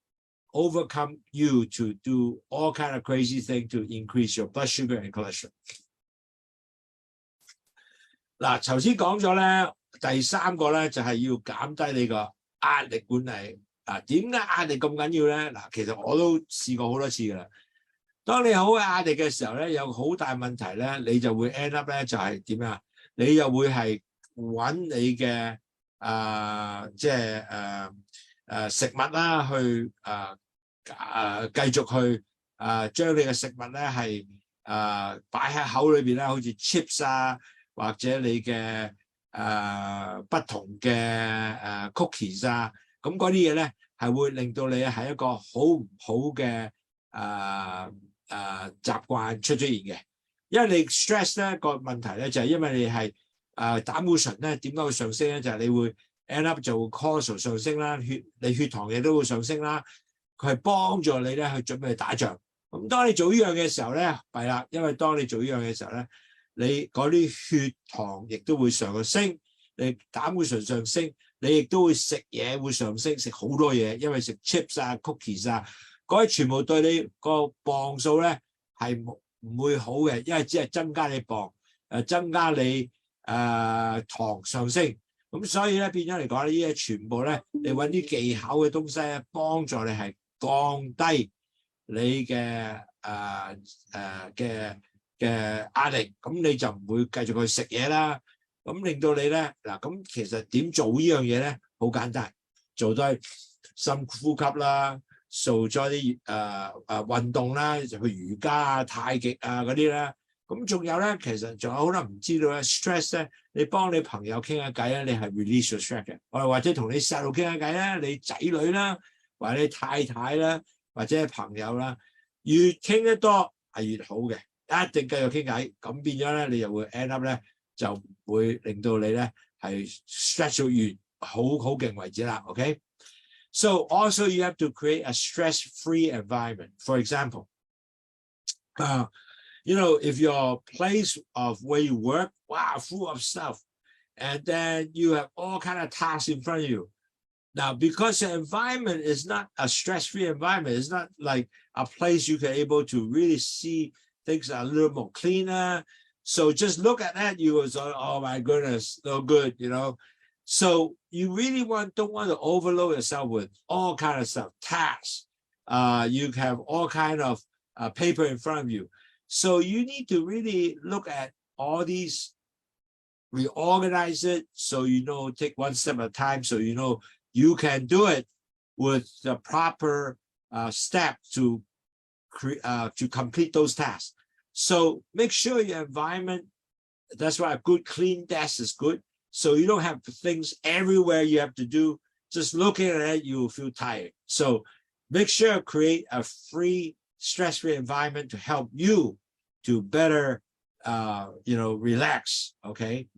S1: overcome you to do all kind of crazy thing to increase your blood sugar and cholesterol. 嗱，頭先講咗咧，第三個咧就係要減低你個壓力管理。點解壓力咁緊要咧？嗱，其實我都試過好多次㗎啦。當你好壓力嘅時候咧，有好大問題咧，你就會 end up 咧就係點啊？你就會係揾你嘅即係食物啦，去繼續去將你嘅食物咧係擺喺口裏邊咧，好似 chips 啊，或者你嘅不同嘅cookies 啊，咁嗰啲嘢咧係會令到你係一個好唔好嘅習慣出現嘅，因為你 stress 咧個問題咧就係因為你係膽固醇咧點解會上升咧？就係你會 end up 就會 cortisol 上升啦，你血糖亦都會上升啦，佢係幫助你咧去準備打仗。咁當你做呢樣嘅時候咧，弊啦，因為當你做呢樣嘅時候咧，你嗰啲血糖亦都會上升，你膽固醇上升，你亦都會食嘢會上升，食好多嘢，因為食 chips 啊、cookies 啊。嗰啲全部對你個磅數咧係唔會好嘅，因為只係增加你磅，增加你糖上升。咁所以咧變咗嚟講呢啲嘢全部咧，你揾啲技巧嘅東西咧，幫助你係降低你嘅壓力，咁你就唔會繼續去食嘢啦。咁令到你咧嗱，咁其實點做呢樣嘢咧？好簡單，做多深呼吸啦。做咗啲運動啦，就去瑜伽啊、太極啊嗰啲啦。咁仲有咧，其實仲有好多人唔知道咧 ，stress 咧，你幫你朋友傾下偈咧，你係 release your stress 嘅。或者同你細路傾下偈啦，你仔女啦，或者你太太啦，或者朋友啦，越傾得多係越好嘅，一定繼續傾偈。咁變咗咧，你又會 end up 咧，就會令到你咧係 stress 到越好勁為止啦。OK。So also you have to create a stress-free environment. For example, if your place of where you work, wow, full of stuff, and then you have all kind of tasks in front of you. Now, because the environment is not a stress-free environment, it's not like a place you can able to really see things are a little more cleaner. So just look at that, you go, oh my goodness, no good, So you really don't want to overload yourself with all kind of stuff, tasks. You have all kind of paper in front of you. So you need to really look at all these, reorganize it, so take one step at a time, so you can do it with the proper step to complete those tasks. So make sure your environment, that's why a good clean desk is good. So you don't have things everywhere you have to do. Just looking at it, you will feel tired. So make sure create a free, stress-free environment to help you to better, relax, okay?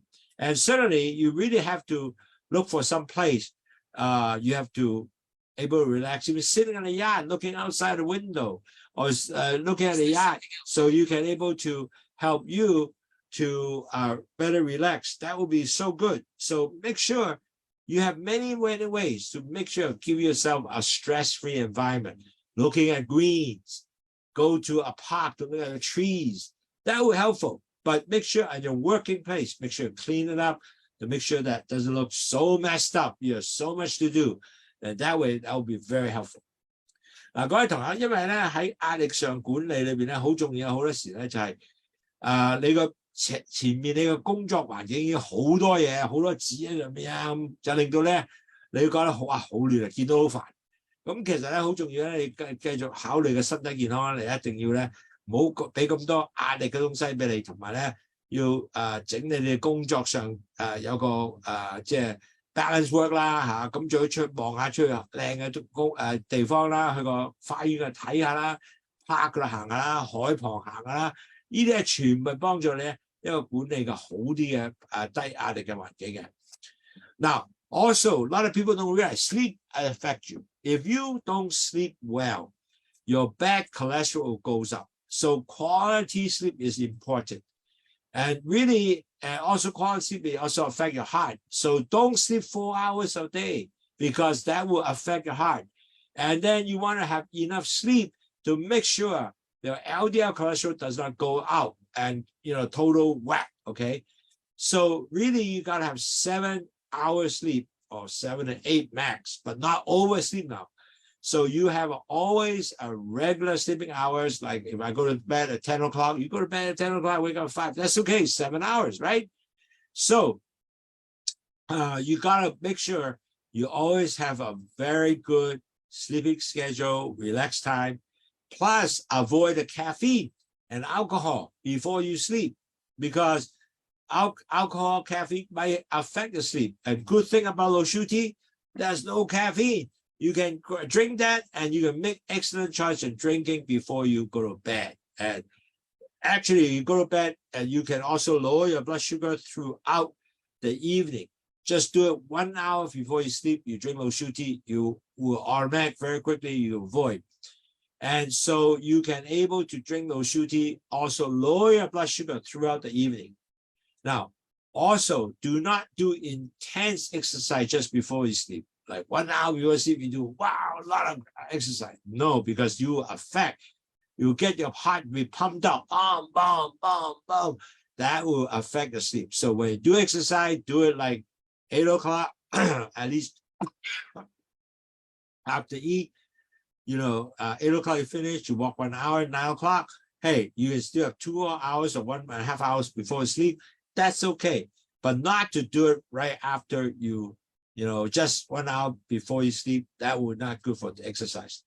S1: And certainly you really have to look for some place you have to able to relax. Even sitting in the yard, looking outside the window, or looking at the yard, so you can able to help you to better relax. That will be so good. So make sure you have many ways to make sure give yourself a stress-free environment. Looking at greens, go to a park to look at the trees. That will be helpful. But make sure at your working place, make sure clean it up to make sure that doesn't look so messed up. You have so much to do. And that way, that will be very helpful. 各位同學，因為咧喺壓力上管理裏邊咧，好重要好多時咧就係你個前面你個工作環境已經好多嘢，好多紙喺上面啊，就令到咧你覺得好亂啊，見到好煩。咁其實咧好重要咧，你繼續考慮嘅身體健康，你一定要咧唔好俾咁多壓力嘅東西俾你，同埋咧要整理你工作上有個即係 balance work 啦嚇，咁最好出望下出去靚嘅地方啦，去個花園啊睇下啦 ，park 嗰度行下啦，海旁行下啦，呢啲係全部幫助你一個管理嘅好啲嘅低壓力嘅環境嘅。Now, also, a lot of people don't realize sleep affects you. If you don't sleep well, your bad cholesterol goes up. So quality sleep is important. And really, also quality sleep will also affect your heart. So don't sleep 4 hours a day because that will affect your heart. And then you want to have enough sleep to make sure the LDL cholesterol does not go out and, total whack, okay? So really, you got to have 7 hours sleep or 7 to 8 max, but not oversleep now. So you have always a regular sleeping hours. Like if I go to bed at 10 o'clock, you go to bed at 10 o'clock, wake up at 5. That's okay, 7 hours, right? So you got to make sure you always have a very good sleeping schedule, relax time, plus avoid the caffeine and alcohol before you sleep, because alcohol, caffeine might affect the sleep. A good thing about low sugar tea, there's no caffeine. You can drink that and you can make excellent choice in drinking before you go to bed. And actually, you go to bed and you can also lower your blood sugar throughout the evening. Just do it 1 hour before you sleep. You drink low sugar tea, you will automatic very quickly, you avoid. And so you can able to drink low sugar tea, also lower your blood sugar throughout the evening. Now, also do not do intense exercise just before you sleep. Like 1 hour before sleep, you do, wow, a lot of exercise. No, because you get your heart be pumped up, boom, boom, boom, boom. That will affect the sleep. So when you do exercise, do it like 8 o'clock, at least after eat, 8 o'clock you finish, you walk 1 hour, 9 o'clock. Hey, you can still have 2 hours or 1.5 hours before sleep. That's okay. But not to do it right after just 1 hour before you sleep. That would not good for the exercise.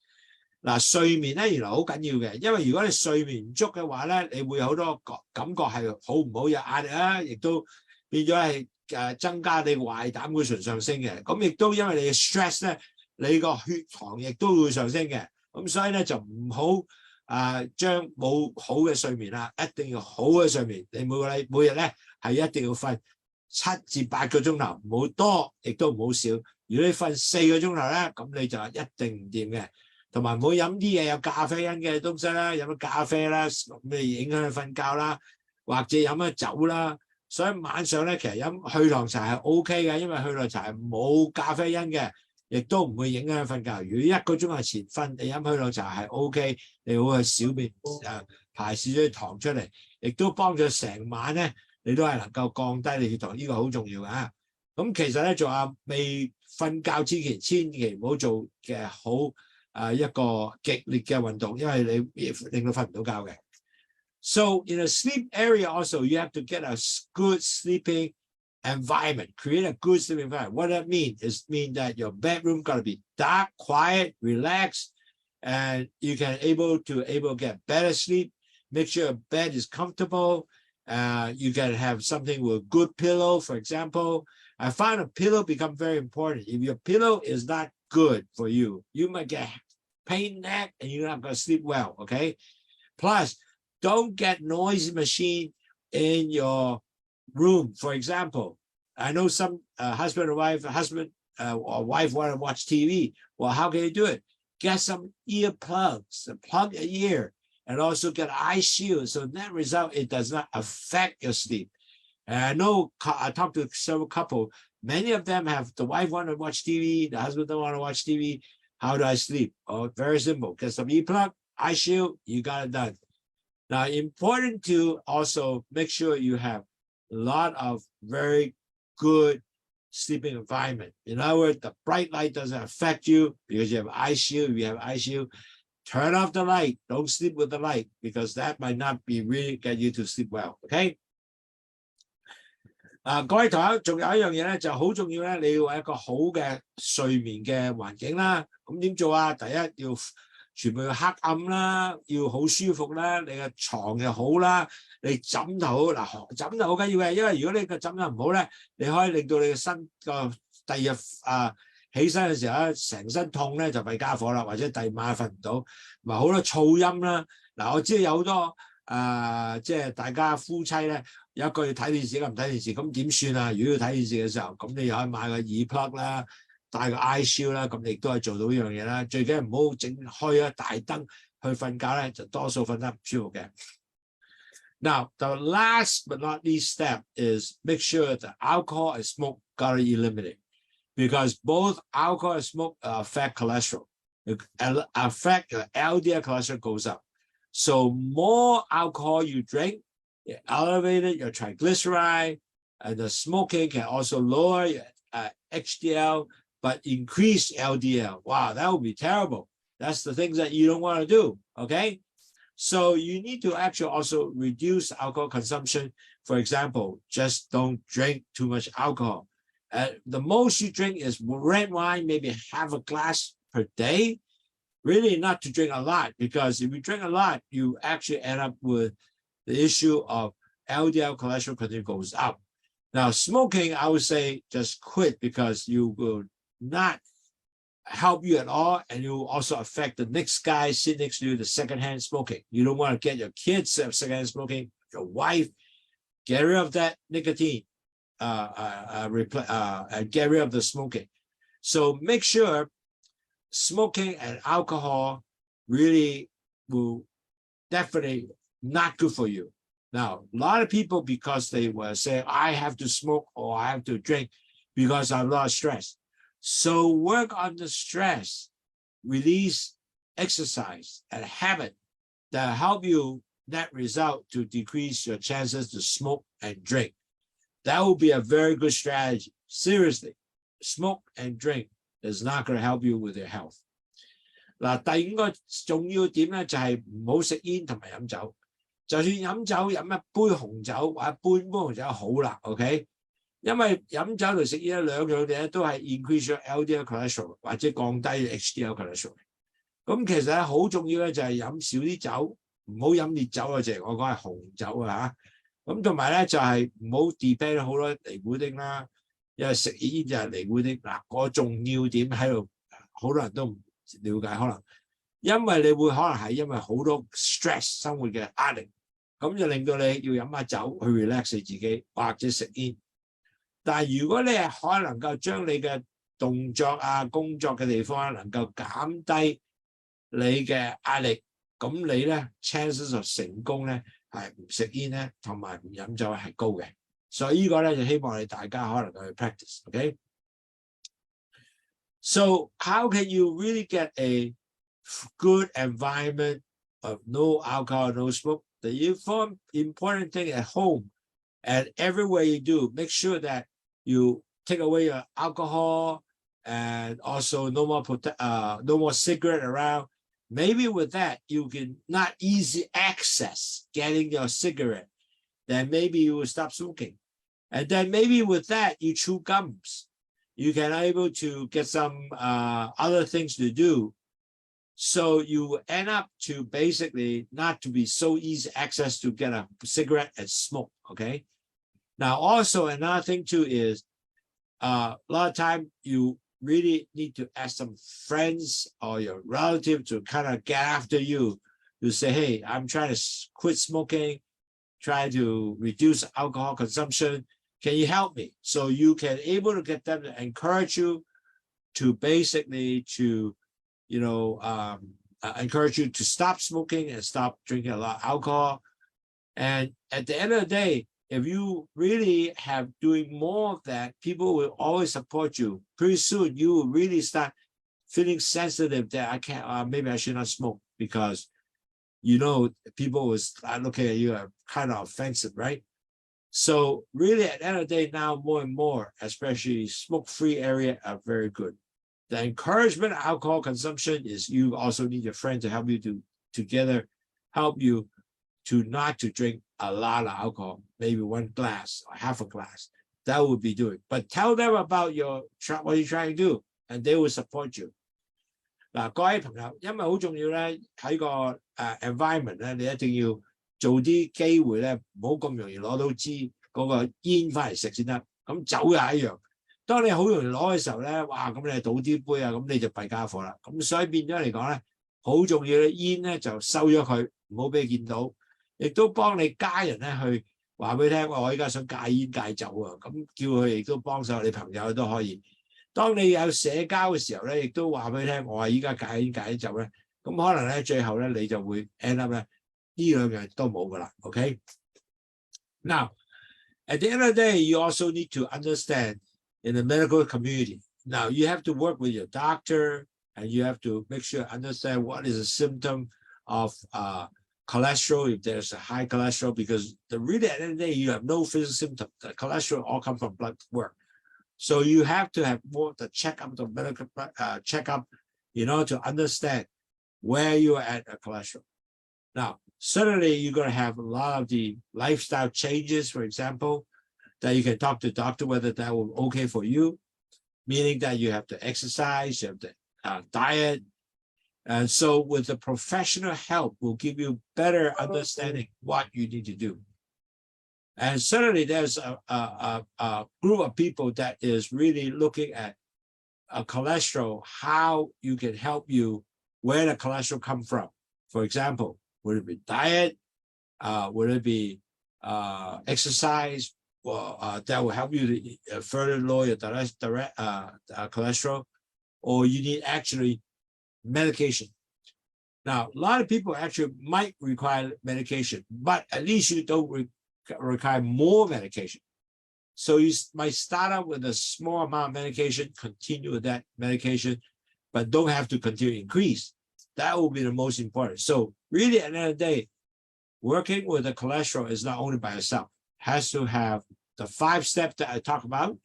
S1: 嗱，睡眠咧原來好緊要嘅，因為如果你睡眠唔足嘅話咧，你會好多感覺係好唔好有壓力啦，亦都變咗係增加你壞膽固醇上升嘅。咁亦都因為你嘅 stress 咧，你個血糖亦都會上升嘅。咁所以咧就唔好將冇好嘅睡眠啦，一定要好嘅睡眠。你每日咧係一定要瞓7至8個鐘頭，唔好多，亦都唔好少。如果你瞓4個鐘頭咧，咁你就一定唔掂嘅。同埋唔好飲啲嘢有咖啡因嘅東西啦，飲咗咖啡啦，咁你影響你瞓覺啦，或者飲咗酒啦。所以晚上咧，其實飲去糖茶係 OK 嘅，因為去糖茶係冇咖啡因嘅，亦都唔會影響瞓覺。如果1個鐘頭前瞓，你飲去糖茶係 OK， 你會去小便排泄咗啲糖出嚟，亦都幫咗成晚咧，你都係能夠降低你血糖，呢個好重要嘅。咁其實咧，做下未瞓覺之前，千祈唔好做嘅好一個激烈嘅運動，因為你令到瞓唔到覺嘅。So in a sleep area also, you have to get a good sleeping environment. Create a good sleeping environment. What that means is that your bedroom got to be dark, quiet, relaxed, and you can able to get better sleep. Make sure your bed is comfortable. You can have something with good pillow, for example. I find a pillow become very important. If your pillow is not good for you, you might get pain neck and you're not going to sleep well, okay? Plus, don't get noisy machine in your room. For example, I know some husband or wife want to watch TV. Well, how can you do it? Get some earplugs, plug your ear, and also get eye shield. So that result, it does not affect your sleep. And I know I talked to several couples. Many of them have the wife want to watch TV, the husband don't want to watch TV. How do I sleep? Oh, very simple. Get some earplug, eye shield, you got it done. Now, important to also make sure you have a lot of very good sleeping environment. In other words, the bright light doesn't affect you because you have eye shield. If you have eye shield, turn off the light. Don't sleep with the light because that might not be really get you to sleep well. Okay? 各位同學，仲有一樣嘢咧，就好重要咧，你要有一個好嘅睡眠嘅環境啦。咁點做啊？第一要全部要黑暗啦，要好舒服啦，你嘅床又好啦，你枕頭好嗱，枕頭好緊要嘅，因為如果你個枕頭唔好咧，你可以令到你嘅身個第二日起身嘅時候咧，成身痛咧就弊家伙啦，或者第二晚瞓唔到，咪好多噪音啦。嗱，我知有好多即係大家夫妻咧。有一個要睇電視，一個唔睇電視，咁點算啊？如果要睇電視嘅時候，咁你又可以買個耳 plug 啦，戴個 eye shield 啦，咁你亦都係做到呢樣嘢啦。最緊要唔好整開啊大燈去瞓覺咧，就多數瞓得唔舒服嘅。Now, the last but not least step is make sure that alcohol and smoke got to eliminate because both alcohol and smoke affect cholesterol. Affect your LDL cholesterol goes up. So more alcohol you drink, it elevated your triglyceride, and the smoking can also lower your HDL, but increase LDL. Wow, that would be terrible. That's the things that you don't want to do, okay? So you need to actually also reduce alcohol consumption. For example, just don't drink too much alcohol. The most you drink is red wine, maybe half a glass per day. Really not to drink a lot, because if you drink a lot, you actually end up with the issue of LDL cholesterol content goes up. Now, smoking, I would say just quit because you will not help you at all, and you will also affect the next guy sitting next to you, the secondhand smoking. You don't want to get your kids secondhand smoking, your wife. Get rid of that nicotine, and get rid of the smoking. So make sure smoking and alcohol really will definitely not good for you. Now, a lot of people, because they were saying, I have to smoke or I have to drink because I have a lot of stress. So work on the stress, release, exercise, and habit that help you net result to decrease your chances to smoke and drink. That will be a very good strategy. Seriously, smoke and drink is not going to help you with your health. 嗱，第5個重要點咧就係唔好食煙同埋飲酒。就算飲酒飲一杯紅酒或者半杯紅酒好啦 ，OK？ 因為飲酒同食煙兩樣嘢都係 increase your LDL cholesterol 或者降低 HDL cholesterol。咁其實咧好重要咧就係飲少啲酒，唔好飲烈酒啊！我講係紅酒啊嚇。咁同埋咧就係唔好 depend 好多尼古丁啦，因為食煙就係尼古丁。嗱，個重要點喺度，好多人都唔了解，可能因為你會可能係因為好多 stress 生活嘅壓力。咁就令到你要飲下酒去 relax 你自己，或者食煙。但係如果你係可能夠將你嘅動作啊、工作嘅地方能夠減低你嘅壓力，咁你咧 chances of 成功咧係唔食煙咧同埋唔飲酒係高嘅。所以呢個咧就希望你大家可能去 practice，OK？ So how can you really get a good environment of no alcohol, no smoke? The important thing at home and everywhere you do, make sure that you take away your alcohol and also no more cigarette around. Maybe with that, you can not easy access getting your cigarette. Then maybe you will stop smoking. And then maybe with that, you chew gums. You can able to get some other things to do. So you end up to basically not to be so easy access to get a cigarette and smoke, okay? Now, also another thing too is a lot of time you really need to ask some friends or your relative to kind of get after you to say, hey, I'm trying to quit smoking, try to reduce alcohol consumption. Can you help me? So you can able to get them to encourage you to basically to, encourage you to stop smoking and stop drinking a lot of alcohol. And at the end of the day, if you really have doing more of that, people will always support you. Pretty soon, you will really start feeling sensitive that I can't, maybe I should not smoke because, people will start looking at you as kind of offensive, right? So really, at the end of the day, now more and more, especially smoke-free area are very good. The encouragement of alcohol consumption is you also need your friend to help you to together help you to not to drink a lot of alcohol, maybe 1 glass or half a glass. That would be doing. But tell them about what you're trying to do, and they will support you. 嗱，各位朋友，因為好重要咧，喺個environment 咧，你一定要做啲機會咧，唔好咁容易攞到支嗰個煙翻嚟食先得。咁酒又係一樣，當你好容易攞嘅時候咧，哇！咁你倒啲杯啊，咁你就弊家伙啦。咁所以變咗嚟講咧，好重要嘅煙咧就收咗佢，唔好俾佢見到。亦都幫你家人咧去話俾佢聽，我依家想戒煙戒酒啊，咁叫佢亦都幫手，你朋友都可以。當你有社交嘅時候咧，亦都話俾佢聽，我係依家戒煙戒酒咧，咁可能咧最後咧你就會 end up 咧呢兩樣都冇噶啦 ，OK？ Now, at the end of the day, you also need to understand in the medical community. Now, you have to work with your doctor, and you have to make sure understand what is a symptom of cholesterol, if there's a high cholesterol, because really at the end of the day, you have no physical symptoms. The cholesterol all come from blood work. So you have to have more the checkup, the medical checkup, to understand where you are at cholesterol. Now, certainly you're going to have a lot of the lifestyle changes, for example, that you can talk to the doctor whether that will be okay for you, meaning that you have to exercise, you have to diet. And so with the professional help will give you better understanding what you need to do. And certainly there's a group of people that is really looking at cholesterol, how you can help you, where the cholesterol come from. For example, would it be diet? Would it be exercise? Well, that will help you to further lower your cholesterol, or you need actually medication. Now, a lot of people actually might require medication, but at least you don't require more medication. So you might start out with a small amount of medication, continue with that medication, but don't have to continue to increase. That will be the most important. So really, at the end of the day, working with the cholesterol is not only by yourself. It has to have the 5 steps that I talk about,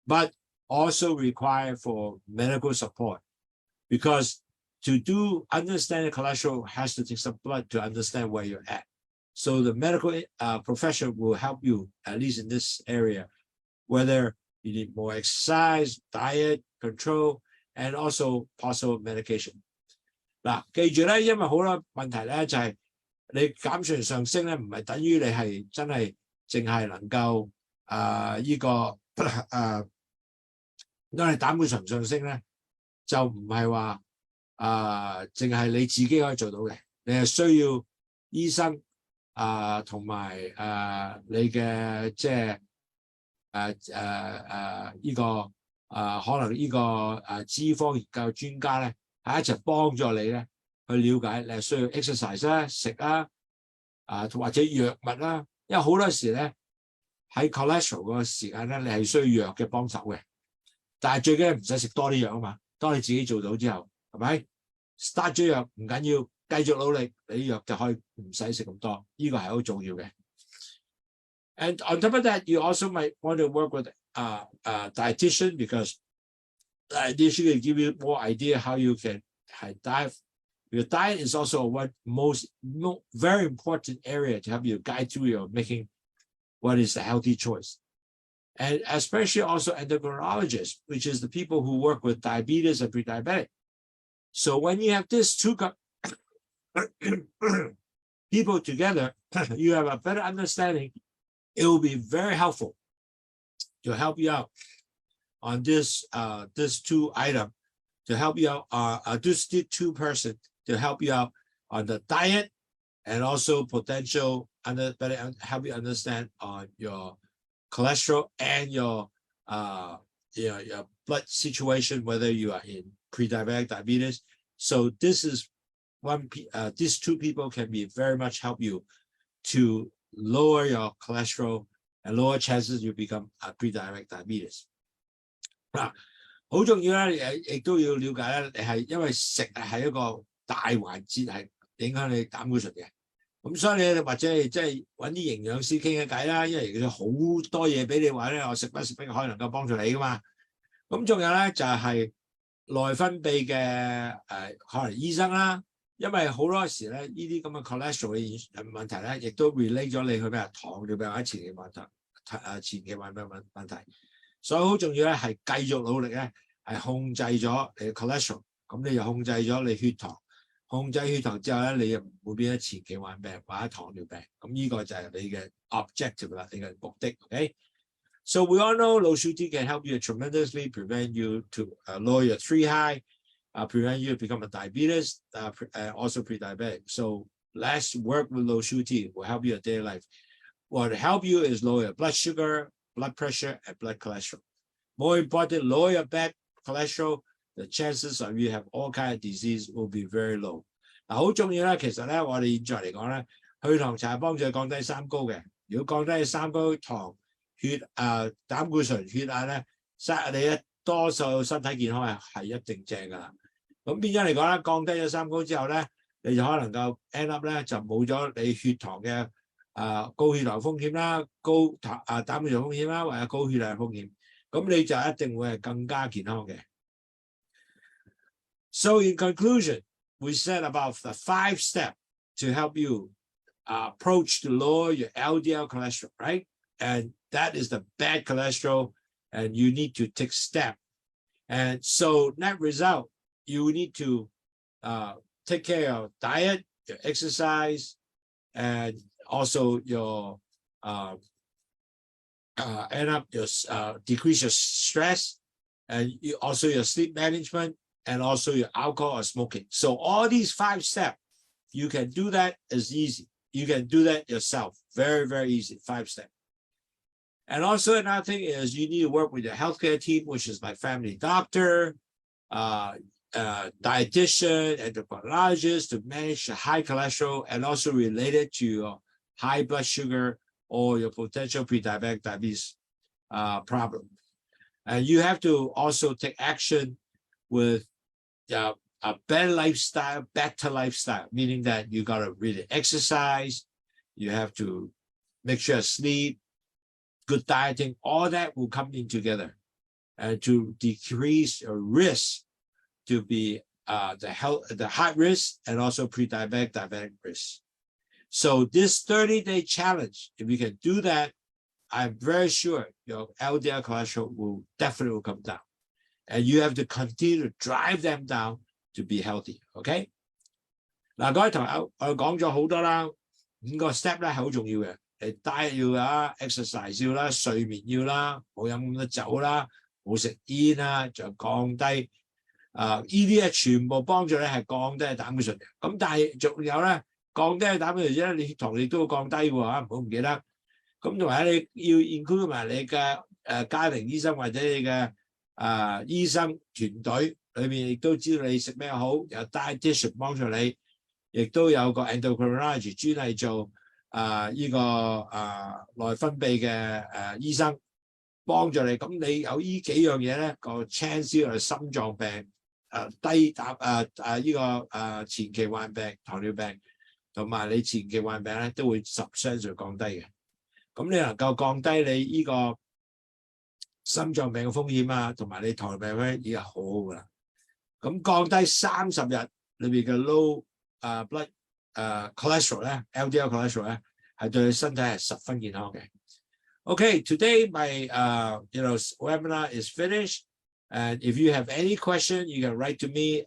S1: but also require for medical support. Because to understand the cholesterol has to take some blood to understand where you're at. So the medical professional will help you, at least in this area, whether you need more exercise, diet, control, and also possible medication. 嗱，記住咧，因為好多問題咧就係你減數上升咧，唔係等於你係真係淨係能夠當你膽固醇上升咧，就唔係話淨係你自己可以做到嘅，你係需要醫生同埋你嘅即係可能呢個脂肪研究專家咧，係一齊幫助你咧去了解你係需要 exercise 啦、食啦，或者藥物啦，因為好多時咧喺 cholesterol 嗰個時間咧，你係需要藥嘅幫手嘅，但係最緊要唔使食多啲藥啊嘛。當你自己做到之後，係咪 start 咗藥唔緊要，繼續努力，你啲藥就可以唔使食咁多，呢個係好重要嘅。And on top of that, you also might want to work with dietitian because dietitian can give you more idea how you can diet. Your diet is also one very important area to help you guide through your making what is the healthy choice. And especially also endocrinologists, which is the people who work with diabetes and pre-diabetic. So when you have these two people together, you have a better understanding. It will be very helpful to help you out on this two item, to help you out, this two person to help you out on the diet and also potential better help you understand on your cholesterol and your blood situation, whether you are in pre-diabetic diabetes. So this is these two people can be very much help you to lower your cholesterol and lower chances you become a pre-diabetic diabetes. 嗱，好重要啦，亦都要了解咧，係因為食係一個大環節，係影響你膽固醇嘅。咁所以你或者係即係揾啲營養師傾下偈啦，因為佢好多嘢俾你話咧，我食乜可以能夠幫助你噶嘛。咁仲有咧就係內分泌嘅可能醫生啦。因為好多時咧，呢啲咁嘅 cholesterol 嘅問題咧，亦都 relate 咗你去咩糖尿病或者前期問題，前期患病問題，所以好重要咧，係繼續努力咧，係控制咗你嘅 cholesterol， 咁你就控制咗你血糖，控制血糖之後咧，你就唔會變咗前期患病或者糖尿病，咁呢個就係你嘅 objective 啦，你嘅目的 ，OK？So we all know low sugar can help you tremendously prevent you to lower your 3 high。prevent you to become a diabetes, also pre-diabetic. So let's work with low sugar will help you in daily life. What will help you is lower your blood sugar, blood pressure, and blood cholesterol. More important, lower your bad cholesterol, the chances of you have all kind of disease will be very low. 嗱，好重要啦，其實咧，我哋現在嚟講咧，去糖茶幫助降低三高嘅。如果降低三高，糖、血、膽固醇、血壓咧，你咧多數身體健康係一定正噶啦。咁變咗嚟講咧，降低咗三高之後咧，你就可能夠 end up 咧就冇咗你血糖嘅高血糖風險啦、高膽固醇風險啦，或者高血壓風險，咁你就一定會係更加健康嘅。So in conclusion, we said about the 5 steps to help you approach to lower your LDL cholesterol, right? And that is the bad cholesterol, and you need to take step. And so net result, you need to take care of diet, your exercise, and also your end up your decrease your stress, and also your sleep management, and also your alcohol or smoking. So all these 5 steps, you can do that as easy. You can do that yourself. Very, very easy, 5 steps. And also another thing is you need to work with your healthcare team, which is my family doctor, dietitian, endocrinologist to manage the high cholesterol and also related to your high blood sugar or your potential pre-diabetic diabetes problem. And you have to also take action with a better lifestyle, meaning that you got to really exercise, you have to make sure sleep, good dieting, all that will come in together and to decrease your risk to be the heart risk and also pre-diabetic, diabetic risk. So this 30-day challenge, if you can do that, I'm very sure your LDL cholesterol will definitely come down. And you have to continue to drive them down to be healthy, okay? 嗱，各位同學，我講咗好多啦，5個 step 咧係好重要嘅。你 diet 要啦 ，exercise 要啦，睡眠要啦，冇飲咁多酒啦，冇食煙啦，仲有降低呢啲咧全部幫助咧係降低膽固醇嘅。咁但係仲有咧降低膽固醇咧，你血糖亦都會降低喎嚇，唔好唔記得。咁同埋你要 include 埋你嘅家庭醫生或者你嘅醫生團隊裏面，亦都知道你食咩好，有 dietitian 幫助你，亦都有個 endocrinology 專係做呢個內分泌嘅醫生幫助你。咁你有呢幾樣嘢咧，個 chance 係心臟病、低膽呢個前期患病、糖尿病同埋你前期患病咧，都會substantially降低嘅。咁你能夠降低你呢個心臟病嘅風險啊，同埋你糖尿病咧已經好好噶啦。咁降低30日裏邊嘅 low blood cholesterol 咧 ，LDL cholesterol 咧，係對你身體係十分健康嘅。Okay, today my webinar is finished. And if you have any question, you can write to me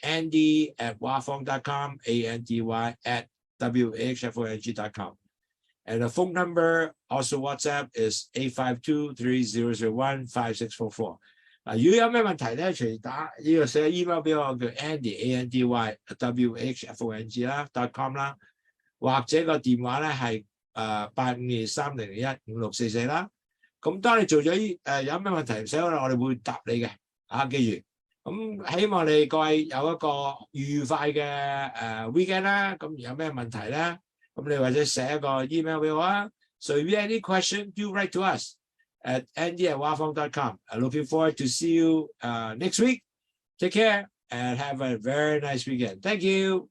S1: Andy@wafong.com, ANDY@WHFONG.com. And the phone number, also WhatsApp, is 852-3001-5644. 如果有咩問題咧，隨時打呢個寫 email 俾我，叫 Andy@WHFONG 啦 .com 啦，或者個電話咧係8523015644啦。咁當你做咗有咩問題唔使我哋會答你嘅記住。咁希望你各位有一個愉快嘅weekend 啦。咁有咩問題咧？咁你或者寫一個 email 俾我啊。So if you have any question, do write to us at andy@wafong.com. I'm looking forward to see you next week. Take care and have a very nice weekend. Thank you.